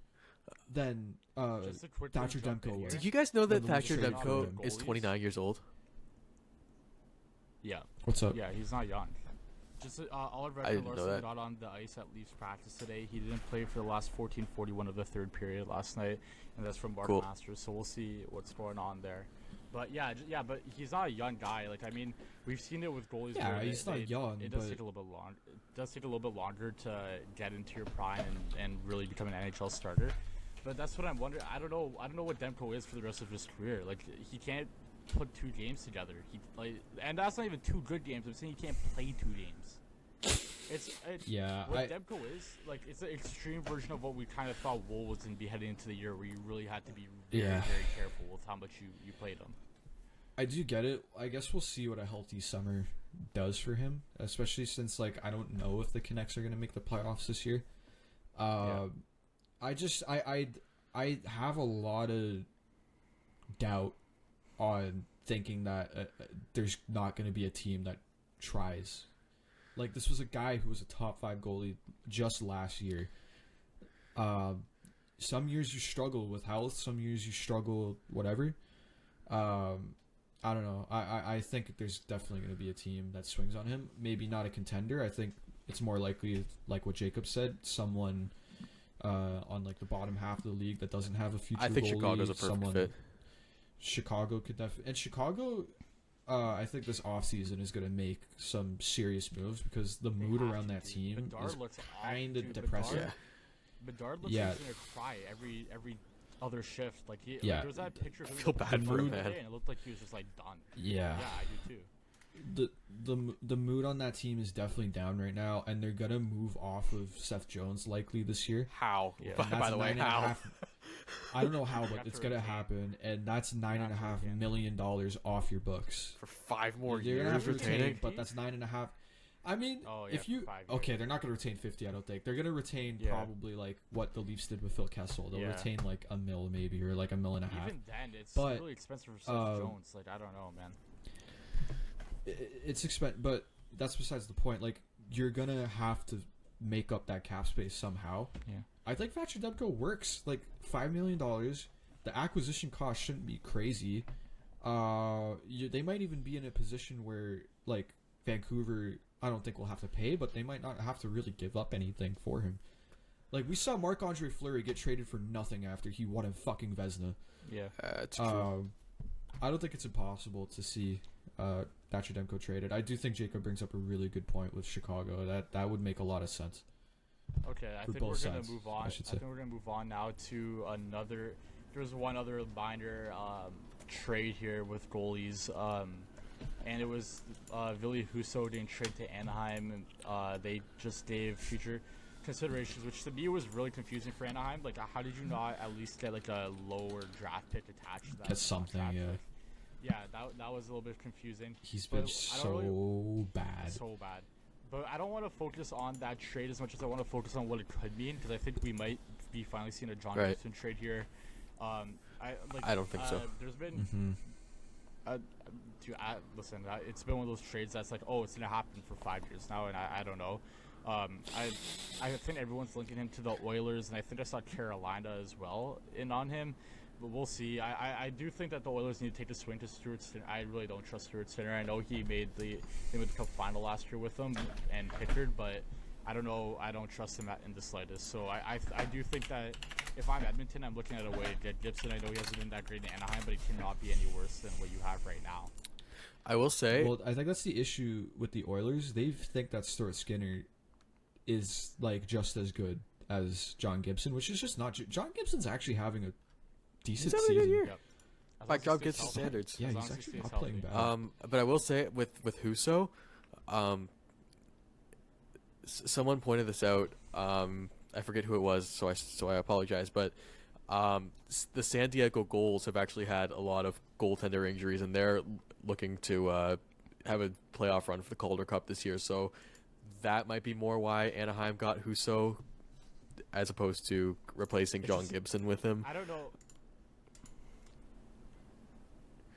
than Thatcher Demko was. Did you guys know that Thatcher Demko is 29 years old? Yeah. What's up? Yeah, he's not young. Just Oliver Larson got on the ice at Leafs practice today. He didn't play for the last 14:41 of the third period last night, and that's from Mark Masters. So we'll see what's going on there. But but he's not a young guy. Like, I mean, we've seen it with goalies. Yeah, he's not young. It does take a little bit long. It does take a little bit longer to get into your prime and really become an NHL starter. But that's what I'm wondering. I don't know what Demko is for the rest of his career. Like, he can't put 2 games together. And that's not even 2 good games. I'm saying he can't play 2 games. It's Yeah, what Demko is like. It's an extreme version of what we kind of thought Wool was going to be heading into the year, where you really had to be very, very careful with how much you played him. I do get it. I guess we'll see what a healthy summer does for him, especially since like I don't know if the Canucks are going to make the playoffs this year. I have a lot of doubt on thinking that there's not going to be a team that tries. Like, this was a guy who was a top 5 goalie just last year. Some years you struggle with health, some years you struggle whatever. I don't know. I think there's definitely going to be a team that swings on him. Maybe not a contender. I think it's more likely, like what Jacob said, someone on like the bottom half of the league that doesn't have a future goalie. I think Chicago's a perfect fit. Chicago could definitely... And Chicago... I think this offseason is going to make some serious moves because the mood around that team is kind of depressing. Bedard looks like he's going to cry every other shift. Like, like, there was that picture of him. I feel bad for him, man. And it looked like he was just, like, done. Yeah. Yeah, I do, too. The mood on that team is definitely down right now, and they're going to move off of Seth Jones likely this year. How? Yeah. By the way, how? I don't know how, but it's going to happen, and that's $9.5 million off your books. For 5 more You're years gonna have to retaining? retain, but that's 9.5. I mean, if you... Okay, they're not going to retain 50, I don't think. They're going to retain probably, like, what the Leafs did with Phil Kessel. They'll retain, like, $1 million maybe, or, like, $1.5 million. Even then, it's really expensive for Seth Jones. Like, I don't know, man. It's expensive, but that's besides the point. Like, you're going to have to make up that cap space somehow. Yeah. I think Thatcher Demko works. Like, $5 million. The acquisition cost shouldn't be crazy. They might even be in a position where, like, Vancouver, I don't think will have to pay, but they might not have to really give up anything for him. Like, we saw Marc-Andre Fleury get traded for nothing after he won a fucking Vezina. Yeah. It's true. I don't think it's impossible to see Thatcher Demko traded. I do think Jacob brings up a really good point with Chicago. That would make a lot of sense. Okay, I think we're going to move on. I think we're going to move on now to another... There's one other minor trade here with goalies. And it was Ville Husso being traded to Anaheim. And they just gave future considerations, which to me was really confusing for Anaheim. Like, how did you not at least get, like, a lower draft pick attached to that? Get something, yeah. Yeah, that was a little bit confusing. He's been so bad. So bad. But I don't want to focus on that trade as much as I want to focus on what it could mean, because I think we might be finally seeing a John Gibson trade here. I don't think so. There's been... listen, it's been one of those trades that's like, oh, it's going to happen for 5 years now, and I don't know. I think everyone's linking him to the Oilers, and I think I saw Carolina as well in on him. But we'll see. I do think that the Oilers need to take the swing to Stuart Skinner. I really don't trust Stuart Skinner. I know he made the Cup final last year with them and Pickard, but I don't know. I don't trust him in the slightest. So I do think that if I'm Edmonton, I'm looking at a way to get Gibson. I know he hasn't been that great in Anaheim, but he cannot be any worse than what you have right now. I will say... Well, I think that's the issue with the Oilers. They think that Stuart Skinner is, like, just as good as John Gibson, which is just not... John Gibson's actually having a decent season. A good year. Yep. By John Gibson's standards. Yeah, he's actually not playing bad. But I will say, with Husso, someone pointed this out. I forget who it was, so I apologize. But the San Diego Gulls have actually had a lot of goaltender injuries, and they're looking to have a playoff run for the Calder Cup this year. So that might be more why Anaheim got Husso, as opposed to replacing John Gibson with him. I don't know.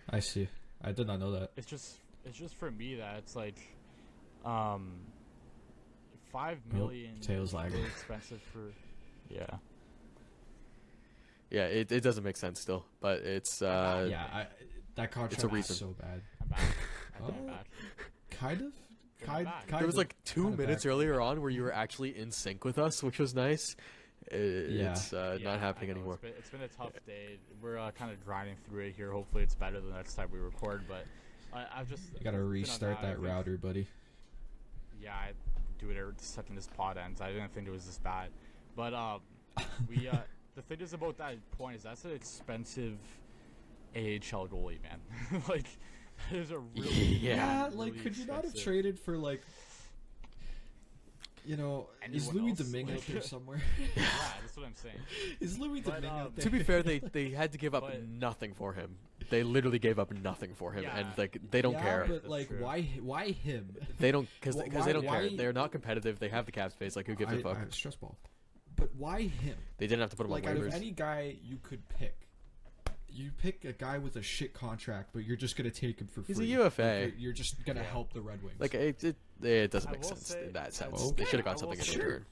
I see. I did not know that. It's just for me that it's like, $5 million. Tails lagging. Really expensive for, yeah. Yeah, it doesn't make sense still, but it's that contract is so bad. I'm back. I'm back. Kind of. There was like 2 minutes earlier on where you were actually in sync with us, which was nice. It's not happening anymore. It's been a tough day. We're kind of grinding through it here. Hopefully it's better the next time we record, but I've just... You gotta restart that router, buddy. Yeah, I do it every second this pod ends. I didn't think it was this bad. But the thing is about that point is that's an expensive AHL goalie, man. Like, that is a really Yeah, really like could you not have expensive- traded for like, is Anyone Louis else? Domingue out Like- there somewhere? Yeah, that's what I'm saying. Is Louis But, Domingue out there? To be fair, they had to give up But- nothing for him. They literally gave up nothing for him, and Yeah. like they don't yeah, care. but That's like, true. why him? They don't because Why- they don't care. why- They're not competitive. They have the cap space. Like who gives a fuck? Stress ball. But why him? They didn't have to put him Like, on out of waivers. any guy you could pick, you pick a guy with a shit contract, but you're just gonna take him for He's free. a UFA. Like, you're just gonna help the Red Wings. Like it doesn't I make will sense say- in that sense. Okay. They should have I got will something in say- return.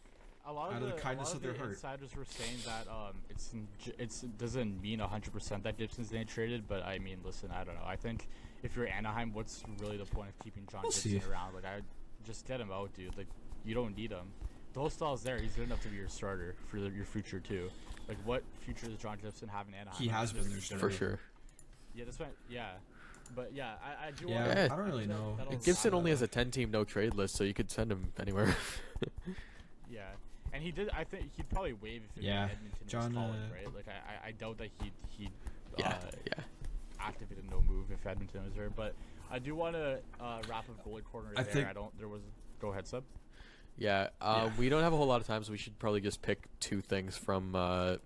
A lot Out of of the kindness of their heart. insiders were saying that it doesn't mean 100% that Gibson's name traded, but I mean, listen, I don't know. I think if you're Anaheim, what's really the point of keeping John We'll Gibson see. around? Like, I just get him out, dude. Like, you don't need him. Dostal's there. He's good enough to be your starter for your future too. Like, what future does John Gibson have in Anaheim? He has been their For starter. sure. Yeah, that's right. Yeah, but yeah, I do. Yeah, want Yeah. I don't really know. that'll- Gibson only has a 10-team no trade list, so you could send him anywhere. Yeah, and he did. I think he'd probably waive if it Yeah, Edmonton John, was calling, right? Like, I doubt that he'd yeah. activate a no move if Edmonton was there. But I do want to wrap up goalie corner I there. think- I don't. There was. Go ahead, Sub. Yeah, Yeah. we don't have a whole lot of time, so we should probably just pick two things from yeah.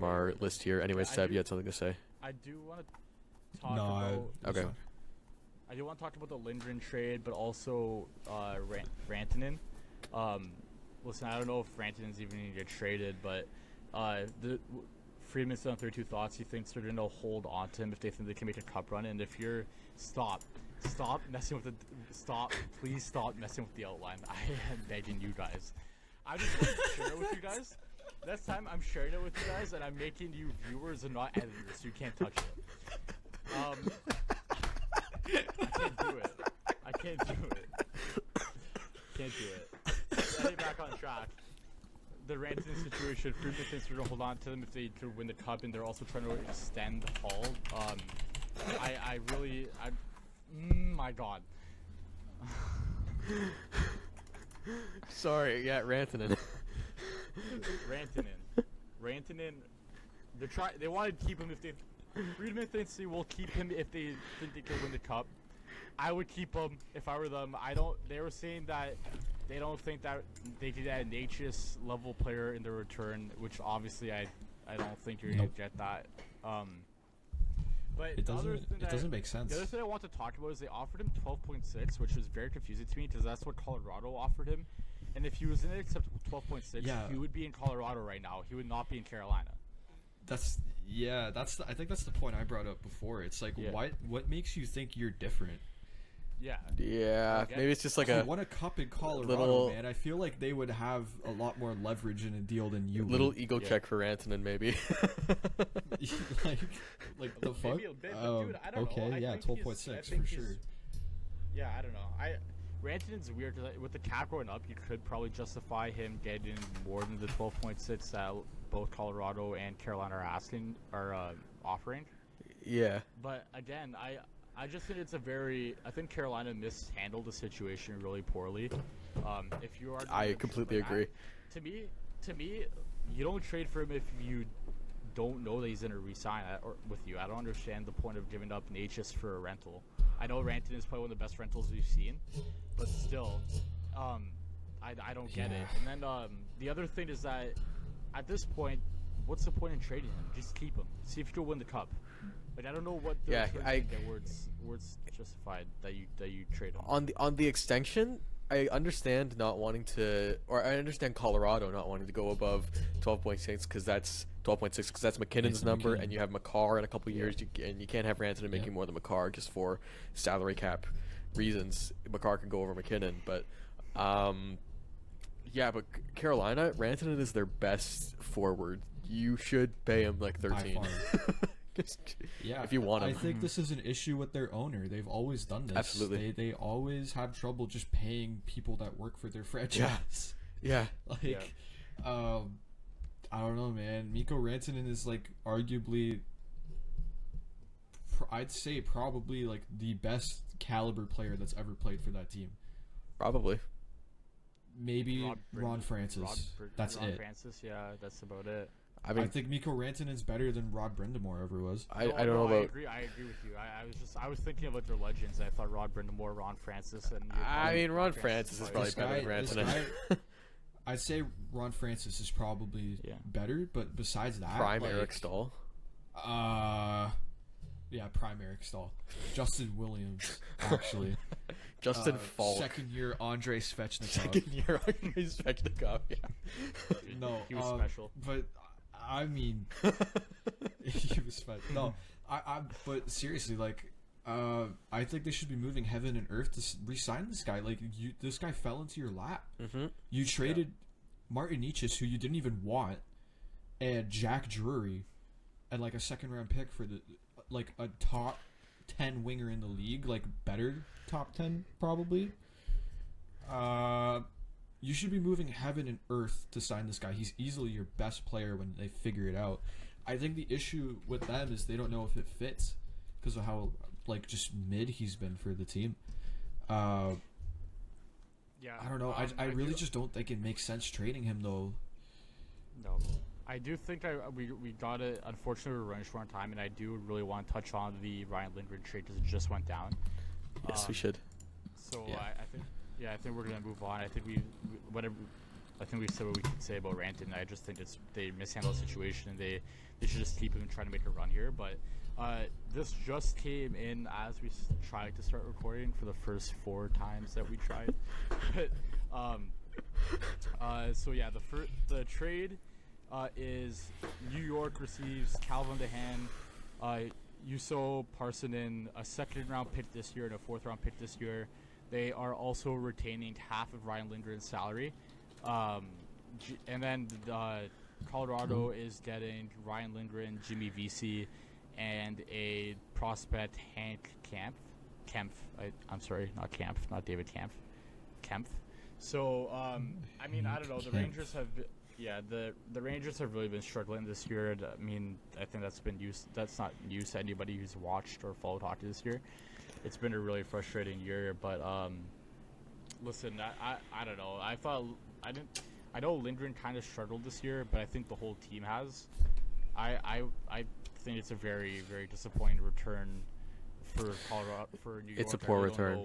our list here. Anyway, I Seb, do- you had something to say? I do want to talk No, about. it's Okay. fine. I do want to talk about the Lindgren trade, but also Rantanen. Listen, I don't know if Rantanen's even going to get traded, but Friedman's done 32 thoughts. He thinks they're going to hold on to him if they think they can make a cup run. And if you're stop messing with please stop messing with the outline. I am begging you guys. I just want to share it with you guys. Next time I'm sharing it with you guys, and I'm making you viewers and not editors, so you can't touch it. I can't do it. Can't do it. Getting back on track. The Rantanen situation, Friedman thinks we're going to hold on to them if they could win the cup, and they're also trying to extend the haul. My God. Sorry, yeah, Rantanen. Rantanen. They want to keep him if they. Friedman thinks they will keep him if they think they can win the cup. I would keep him if I were them. They were saying that they don't think that they could add an HS level player in their return, which obviously I don't think you're gonna get that. But It the other doesn't. thing It doesn't make The sense. other thing I want to talk about is they offered him 12.6, which was very confusing to me because that's what Colorado offered him. And if he was in it except 12.6, Yeah. he would be in Colorado right now. He would not be in Carolina. I think that's the point I brought up before. It's like, Yeah. what makes you think you're different? Yeah. Yeah, Okay. maybe it's just like You a won a cup in Colorado, little- man. I feel like they would have a lot more leverage in a deal than you. little would. ego Yeah. check for Rantanen, maybe. like the fuck. Maybe a bit, but dude, I don't okay, know. I yeah, think 12.6 I think for sure. Yeah, I don't know. Rantanen's weird because with the cap going up, you could probably justify him getting more than the 12.6 that both Colorado and Carolina are offering. Yeah. But again, I just think I think Carolina mishandled the situation really poorly. If you are, I completely agree. To me, you don't trade for him if you don't know that he's going to re-sign with you. I don't understand the point of giving up an HS for a rental. I know Rantanen is probably one of the best rentals we've seen, but still, I don't get it. And then the other thing is that at this point, what's the point in trading him? Just keep him. See if you can win the cup. Like, I don't know what the return you get where it's justified that you trade him. On the extension, I understand not wanting to, or I understand Colorado not wanting to go above 12.6 because that's 12.6 because that's McKinnon's It's number, McKinnon. and you have McCarr in a couple years, and you can't have Rantanen making Yeah. more than McCarr just for salary cap reasons. McCarr can go over McKinnon, but yeah, but Carolina, Rantanen is their best forward. You should pay him like 13. far. Yeah, if you want him. I think this is an issue with their owner. They've always done this. Absolutely. They always have trouble just paying people that work for their franchise. Yeah. Like, I don't know, man. Mikko Rantanen is like arguably, I'd say probably like the best caliber player that's ever played for that team. Probably. Maybe Ron Francis. That's Ron it. Francis, yeah, that's about it. I mean, I think Mikko Rantanen's better than Rod Brindamore ever was. I don't know about. I agree with you. I was thinking about their legends. I thought Rod Brindamore, Ron Francis, and I mean, Ron Francis is probably better than Rantanen. I'd say Ron Francis is probably better, but besides that, Prime Eric Stahl. Yeah, prime Eric Stahl. Justin Williams, actually. Justin Falk. Second year Andrei Svechnikov. Second year Andrei Svechnikov, yeah. No, he was special. But, I mean, he was special. No, but seriously, like, I think they should be moving heaven and earth to re-sign this guy. Like, this guy fell into your lap. Mm-hmm. You traded Martin Nietzsche, who you didn't even want, and Jack Drury, and like a second round pick for like a top 10 winger in the league, like better top 10 probably. You should be moving heaven and earth to sign this guy. He's easily your best player when they figure it out. I think the issue with them is they don't know if it fits because of how like just mid he's been for the team. I don't know. I really just don't think it makes sense trading him though. No. I do think we got it. Unfortunately, we're running short on time, and I do really want to touch on the Ryan Lindgren trade because it just went down. Yes, we should. So I think we're gonna move on. I think we said what we could say about Rantanen. I just think they mishandled the situation, and they should just keep him and try to make a run here. But this just came in as we tried to start recording for the first 4 times that we tried. The trade. Is New York receives Calvin DeHaan, Juuso Parssinen, a second-round pick this year and a fourth-round pick this year. They are also retaining half of Ryan Lindgren's salary. And then Colorado is getting Ryan Lindgren, Jimmy Vesey, and a prospect, Hank Kempf. I'm sorry, not Kempf, not David Kempf. So, I mean, I don't know. The Rangers have... Yeah, the Rangers have really been struggling this year. I mean, I think that's not news to anybody who's watched or followed hockey this year. It's been a really frustrating year, but listen, I don't know. I know Lindgren kind of struggled this year, but I think the whole team has. I think it's a very, very disappointing return for Colorado, for New York. It's a poor return. I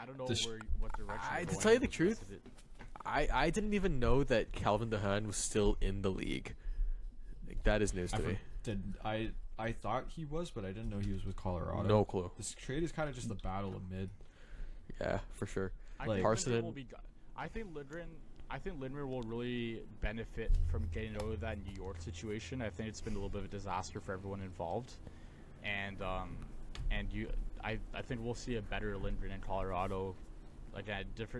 don't know what direction. To tell you the truth, I didn't even know that Calvin DeHaan was still in the league. Like, that is news to me. I thought he was, but I didn't know he was with Colorado. No clue. This trade is kind of just the battle of mid. Yeah, for sure. Parssinen. I think Lindgren will really benefit from getting out of that New York situation. I think it's been a little bit of a disaster for everyone involved, and I think we'll see a better Lindgren in Colorado. Like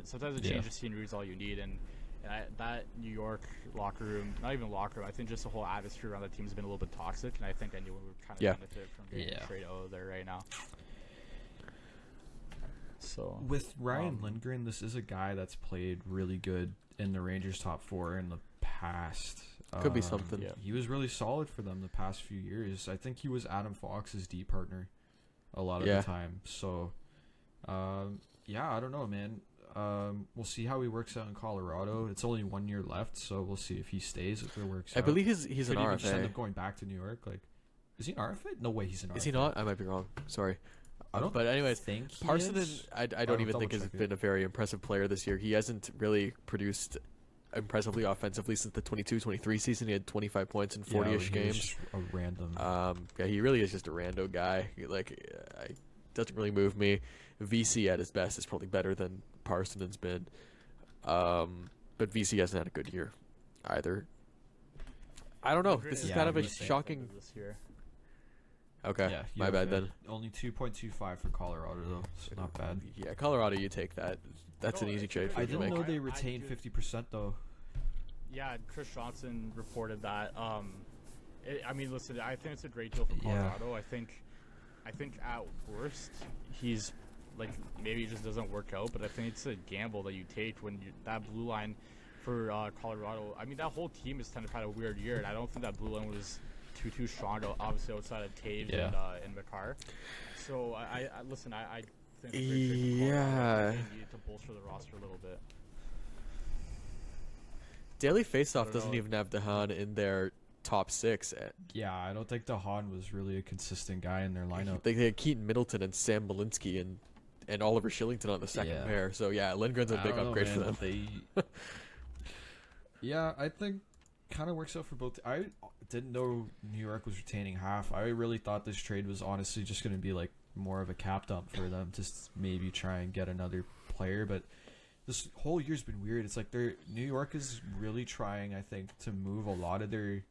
sometimes a change of scenery is all you need, and that New York locker room, not even locker room, I think just the whole atmosphere around the team has been a little bit toxic, and I think anyone would kind of benefit from getting a trade out of there right now. So with Ryan Lindgren, this is a guy that's played really good in the Rangers top 4 in the past. Could be something. Yeah. He was really solid for them the past few years. I think he was Adam Fox's D partner a lot of the time. So, I don't know, man. We'll see how he works out in Colorado. It's only 1 year left, so we'll see if he stays, if it works out. I believe he's an RFA. Could just end up going back to New York. Like, is he an RFA? No way, he's an RFA. Is he not? I might be wrong. Sorry. I don't. But anyways, think he Parssinen, is. I don't even think has been a very impressive player this year. He hasn't really produced impressively offensively since the 22-23 season. He had 25 points in 40-ish games. Just a random. He really is just a rando guy. Doesn't really move me. VC at his best is probably better than Parsonen's been, but VC hasn't had a good year either. I don't know. This is kind of a shocking. This year. Okay, yeah, my bad then. Only 2.25 for Colorado though. It's not bad. Yeah, Colorado, you take that. That's an easy trade for I you to didn't make. know they retained 50% though. Yeah, Chris Johnson reported that. I mean, listen, I think it's a great deal for Colorado. I think at worst he's like maybe it just doesn't work out, but I think it's a gamble that you take when that blue line for Colorado. I mean, that whole team has kind of had a weird year, and I don't think that blue line was too strong, obviously outside of Taves and Makar. So I listen. I think it's they need to bolster the roster a little bit. Daily Faceoff don't doesn't know. even have Dehan in their top 6. Yeah, I don't think DeHaan was really a consistent guy in their lineup. They had Keaton Middleton and Sam Malinsky and Oliver Shillington on the second Yeah. pair. So yeah, Lindgren's a I big don't know, upgrade for man. them. Yeah, I think kind of works out for both. I didn't know New York was retaining half. I really thought this trade was honestly just going to be like more of a cap dump for them to maybe try and get another player. But this whole year's been weird. It's like New York is really trying, I think, to move a lot of their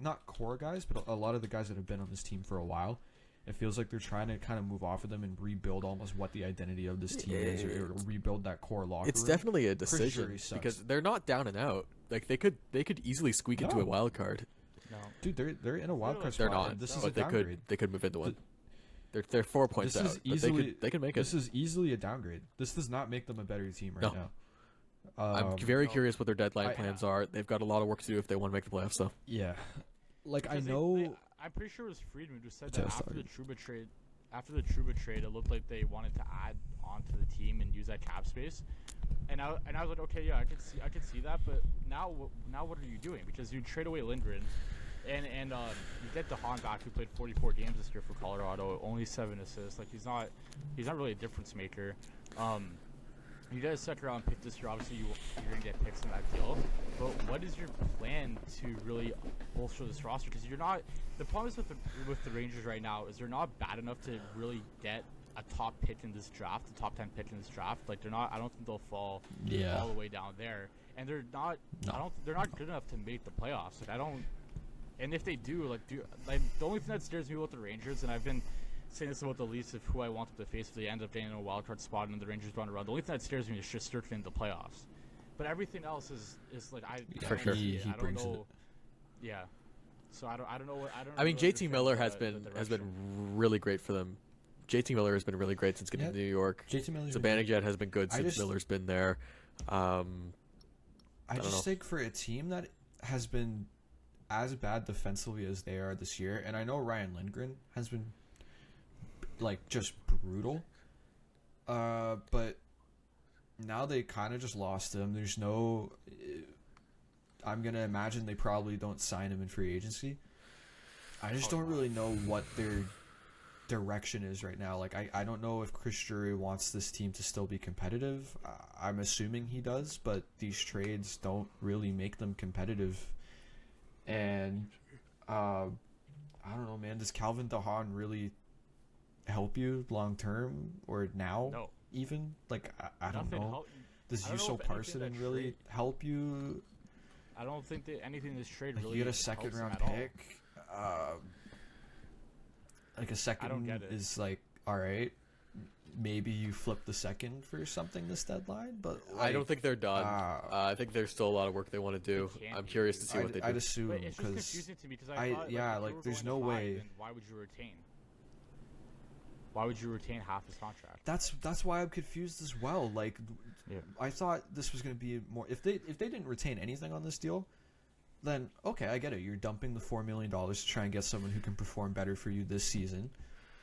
not core guys, but a lot of the guys that have been on this team for a while. It feels like they're trying to kind of move off of them and rebuild almost what the identity of this team is, or rebuild that core locker It's room. definitely a Chris decision Drury sucks. because they're not down and out. Like they could easily squeak into No. a wild card. No. Dude, they're in a wild card They're spot. not, and this is but a downgrade. they could move into one. They're 4 points This out. is But easily they could make it. This is easily a downgrade. This does not make them a better team right No. now. I'm very no. curious what their deadline I- plans are. They've got a lot of work to do if they want to make the playoffs, though. Yeah, like I Because know. I'm pretty sure it was Friedman who said Until that it after the started. Trouba trade. After the Trouba trade, it looked like they wanted to add onto the team and use that cap space. And I was like, okay, yeah, I could see that. But now what are you doing? Because you trade away Lindgren, and you get DeHaan back, who played 44 games this year for Colorado, only 7 assists. Like he's not really a difference maker. You guys second round pick this year. Obviously, you're gonna get picks in that deal. But what is your plan to really bolster this roster? Because you're not. The problem is with the Rangers right now is they're not bad enough to really get a top pick in this draft, the top 10 pick in this draft. Like they're not. I don't think they'll fall Yeah. all the way down there. And they're not. No. They're not good enough to make the playoffs. Like I don't. And if they do, the only thing that scares me about the Rangers, and I've been saying this about the Leafs of who I want them to face if they end up getting in a wild card spot and the Rangers run around. The only thing that scares me is just circling the playoffs. But everything else is like I For don't sure. see it. He I don't brings it. know. Yeah. So I don't know what I don't. I mean, really JT Miller understand has the been direction. really great for them. JT Miller has been really great since getting Yeah. to New York. JT Miller's Zibanejad has been good I since just- Miller's been there. I don't just know. think for a team that has been as bad defensively as they are this year, and I know Ryan Lindgren has been like just brutal. But now they kind of just lost him. There's no. I'm gonna imagine they probably don't sign him in free agency. I just don't really know what their direction is right now. Like I don't know if Chris Drury wants this team to still be competitive. I'm assuming he does, but these trades don't really make them competitive. And I don't know, man. Does Calvin DeHaan really help you long term or now? No. Even like I don't Nothing know. help- Does I don't know Yusel if anything Parsonen that really trade- help you? I don't think that anything in this trade Like really you get a helps second them round at all. pick. Like a second get it. is like all right. Maybe you flip the second for something this deadline, but I don't like, think they're done. I think there's still a lot of work they want to do. They can't I'm be. curious to see what they do. I'd assume But it's just because confusing to me because I- I thought, yeah, if you like, were there's going no to high, way- then why would you retain? Why would you retain half his contract? that's why I'm confused as well. Like Yeah. I thought this was going to be more if they didn't retain anything on this deal, then okay, I get it. You're dumping the $4 million to try and get someone who can perform better for you this season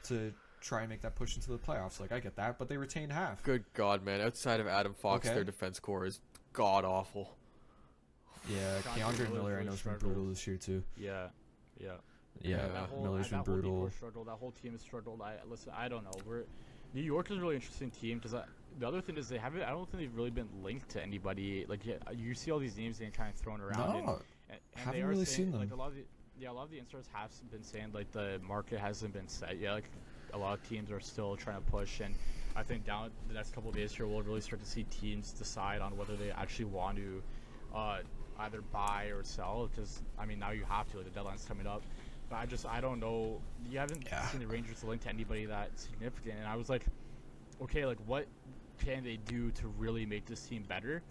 to try and make that push into the playoffs. Like I get that, but they retained half. Good God, man! Outside of Adam Fox, Okay. their defense core is god awful. Yeah, Keandre Keandre Miller's Miller I really know has been struggled. brutal this year too. Yeah. Yeah, Miller's been that whole brutal. decor struggled. That whole team has struggled. I don't know. New York is a really interesting team because the other thing is they haven't. I don't think they've really been linked to anybody. Like you see all these names being kind of thrown around. No, and haven't they are really saying, seen them. Like a lot of the insiders have been saying like the market hasn't been set yet. Like a lot of teams are still trying to push, and I think down the next couple of days here we'll really start to see teams decide on whether they actually want to either buy or sell. Because I mean now you have to. Like the deadline's coming up. But I don't know. You haven't seen the Rangers link to anybody that significant, and I was like, okay, like what can they do to really make this team better?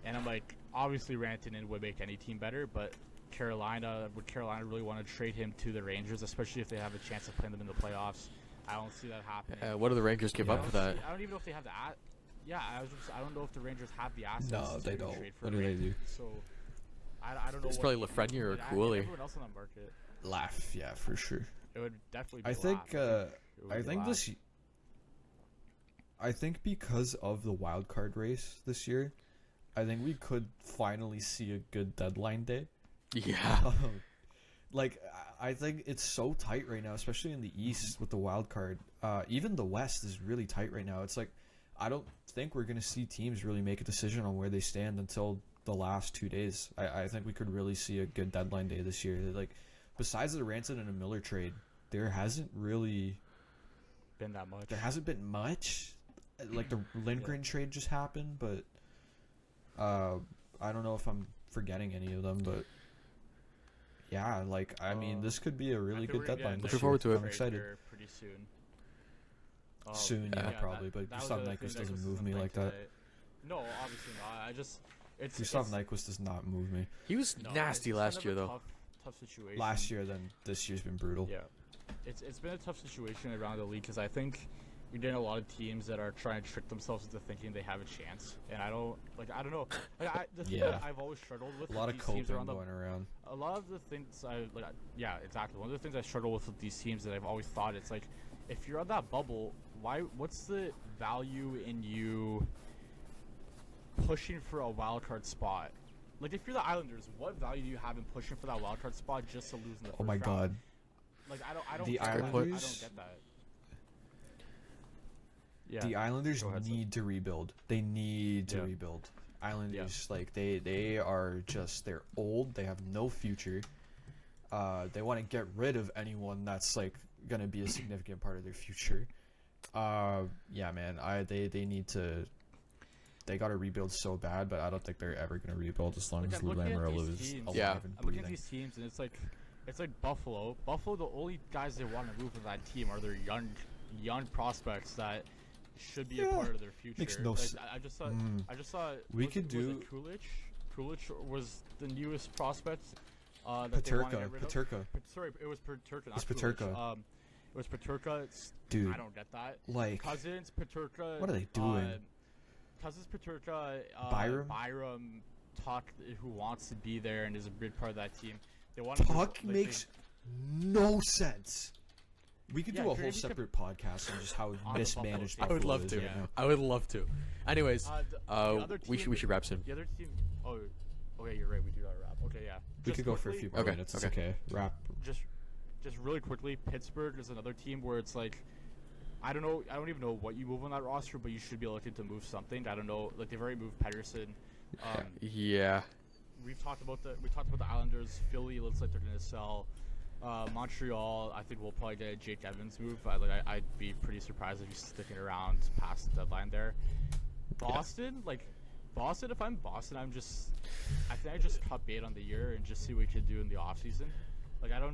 And I'm like, obviously Rantanen would make any team better, but would Carolina really want to trade him to the Rangers, especially if they have a chance of playing them in the playoffs? I don't see that happening. What do the Rangers give up for that? I don't even know if they have the I don't know if the Rangers have the assets. No, to they even don't. trade for What do they do? So I don't know. It's what- probably Lafreniere or I mean, Cooley. Everyone else on the market. Laugh, yeah, for sure. It would definitely be I think It would I be think Laugh. this I think because of the wild card race this year, I think we could finally see a good deadline day. Yeah. Like, I think it's so tight right now, especially in the East with the wild card. Even the West is really tight right now. It's like, I don't think we're going to see teams really make a decision on where they stand until the last 2 days. I think we could really see a good deadline day this year. Like, besides the Ranson and a Miller trade, there hasn't really been that much. There hasn't been much. Like, the Lindgren trade just happened, but I don't know if I'm forgetting any of them, but yeah, like, I mean, this could be a really good deadline. Looking forward to it. I'm excited. Pretty soon. Probably, but Gustav Nyquist doesn't move me like that. No, obviously not. Gustav Nyquist does not move me. He was nasty last year, though. Tough situation. Last year, then this year's been brutal. Yeah, it's been a tough situation around the league because I think you're getting a lot of teams that are trying to trick themselves into thinking they have a chance, and I don't know. Like, the thing that I've always struggled with a lot of these coping teams going around. A lot of the things exactly. One of the things I struggle with these teams that I've always thought, it's like, if you're on that bubble, what's the value in you pushing for a wild card spot? Like, if you're the Islanders, what value do you have in pushing for that wild card spot just to lose in the first round? God. Like, I don't The get that. Islanders, I don't get that. Yeah. The Islanders need to rebuild. They need to rebuild. Islanders, like, they are just, they're old. They have no future. They want to get rid of anyone that's, like, going to be a significant part of their future. Yeah, man. They need to. They got to rebuild so bad, but I don't think they're ever going to rebuild as long as Lou Lamoriello is alive and breathing. I'm looking at these teams, and it's like Buffalo. Buffalo, the only guys they want to move in that team are their young prospects that should be a part of their future. Makes no sense. I just saw. We could do. Kulich was the newest prospect. Peterka. Sorry, it was Peterka. It's Peterka. It was Peterka. Dude, I don't get that. Like, Cousins, Peterka. What are they doing? Cousins, Peterka, Byram, Tuck, who wants to be there and is a big part of that team. They want Tuck makes no sense. We could do a whole separate podcast on just how mismanaged I would love to. Right, I would love to. Anyways, we should wrap soon. The other team. Oh, okay, you're right. We do gotta wrap. Okay, yeah. We could go for a few more minutes. It's okay. Wrap. Just really quickly, Pittsburgh is another team where it's like, I don't know. I don't even know what you move on that roster, but you should be looking to move something. I don't know. Like, they've already moved Pedersen. Yeah. We've talked about the Islanders. Philly looks like they're gonna sell. Montreal, I think we'll probably get a Jake Evans move. I'd be pretty surprised if he's sticking around past the deadline there. Boston, if I'm Boston, I think I just cut bait on the year and just see what we could do in the offseason. Like, I don't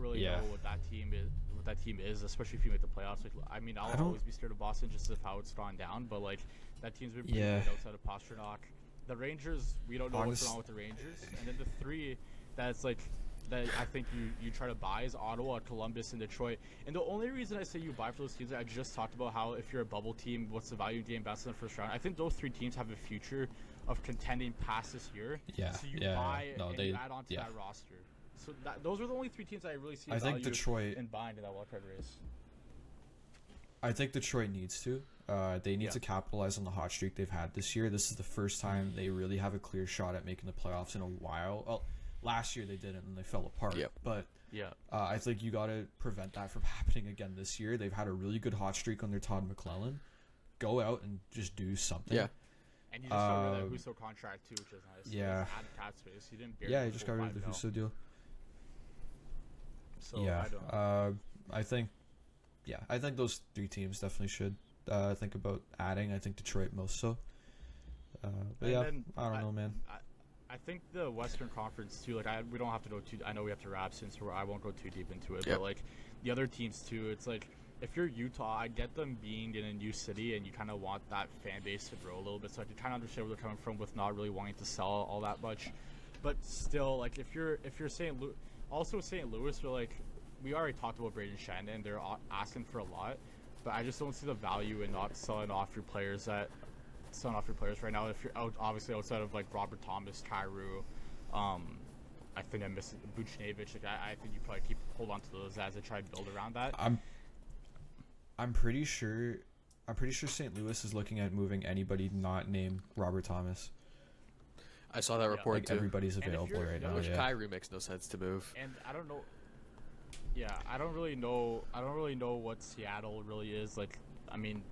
really know what that team is, especially if you make the playoffs. Like, I mean, I'll always be scared of Boston just of how it's gone down, but like, that team's been pretty good outside of Pastrnak. The Rangers, we don't know what's wrong with the Rangers, and then the three that's like that I think you try to buy is Ottawa, Columbus, and Detroit. And the only reason I say you buy for those teams, I just talked about how if you're a bubble team, what's the value game best in the first round. I think those three teams have a future of contending past this year. Yeah, so you buy and you add on to that roster. So those are the only three teams I really see value in buying in that wildcard race. I think Detroit needs to. They need to capitalize on the hot streak they've had this year. This is the first time they really have a clear shot at making the playoffs in a while. Well, last year they didn't and they fell apart. Yep. But I think you got to prevent that from happening again this year. They've had a really good hot streak under Todd McClellan. Go out and just do something. Yeah. And you just got rid of that Husso contract too, which is nice. Yeah. Add cap space. You didn't you just got rid of the Husso deal. So I think those three teams definitely should think about adding. I think Detroit most so. But I don't know, man. I think the Western Conference too. Like, we don't have to go too. I know we have to wrap soon, so I won't go too deep into it. But like the other teams too, it's like if you're Utah, I get them being in a new city and you kind of want that fan base to grow a little bit. So I can kind of understand where they're coming from with not really wanting to sell all that much. But still, like if you're St. Louis, we're like, we already talked about Braden Shannon. They're asking for a lot, but I just don't see the value in not selling off your players right now. If you're obviously outside of like Robert Thomas, Kyrou, I think I missed Buchnevich. Like, I think you probably hold on to those as they try to build around that. I'm pretty sure St. Louis is looking at moving anybody not named Robert Thomas. I saw that report Like too. everybody's And if available you're- right yeah, now. Which Yeah. Kyrie makes no sense to move. And I don't know. Yeah, I don't really know. I don't really know what Seattle really is like. I mean,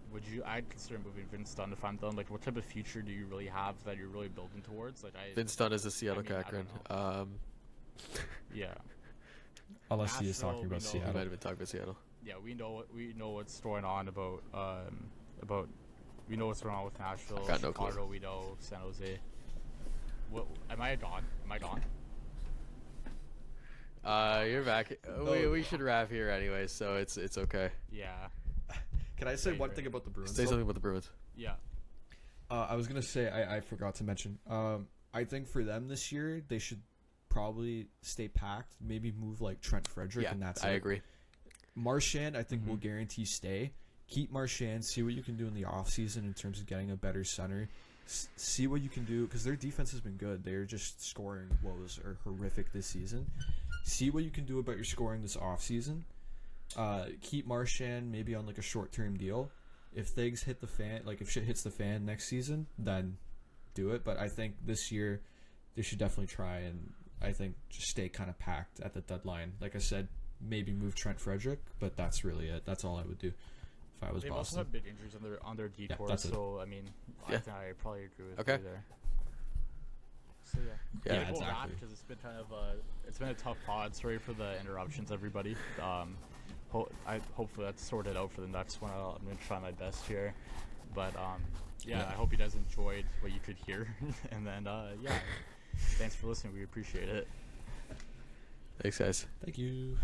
I'd consider moving Vince Dunn if I'm done. Like, what type of future do you really have that you're really building towards? Like, Vince Dunn is a Seattle I Kraken. don't yeah, Unless he is Nashville, talking we about know- He might Seattle. have been talking about Seattle. yeah. We know what's going on about we know what's going on with Nashville, Got no clue. Chicago. We know San Jose. What am I gone? Am I gone? You're back. We should wrap here anyway, so it's okay. Yeah, Can I say Right, one right. thing about the Bruins? Say though? something about the Bruins. yeah. I was gonna say I forgot to mention. I think for them this year they should probably stay packed. Maybe move like Trent Frederick, Yeah, and that's I it. agree. Marchand, I think will guarantee stay. Keep Marchand. See what you can do in the offseason in terms of getting a better center. See what you can do because their defense has been good. They're just scoring woes are horrific this season. See what you can do about your scoring this offseason. Keep Marchand maybe on like a short-term deal. If things hit the fan, like if shit hits the fan next season, then do it. But I think this year they should definitely try and I think just stay kind of packed at the deadline. Like I said, maybe move Trent Frederick, but that's really it. That's all I would do if I was They've also Boston. had big injuries on their decor, that's it. so I mean, I Yeah. think I probably agree with Okay. you there. So yeah, Yeah, I think we'll wrap exactly. because it's been kind of it's been a tough pod. Sorry for the interruptions, everybody. Hopefully that's sorted out for the next one. I'm gonna try my best here, but yeah, I hope you guys enjoyed what you could hear, and then yeah, thanks for listening. We appreciate it. Thanks, guys. Thank you.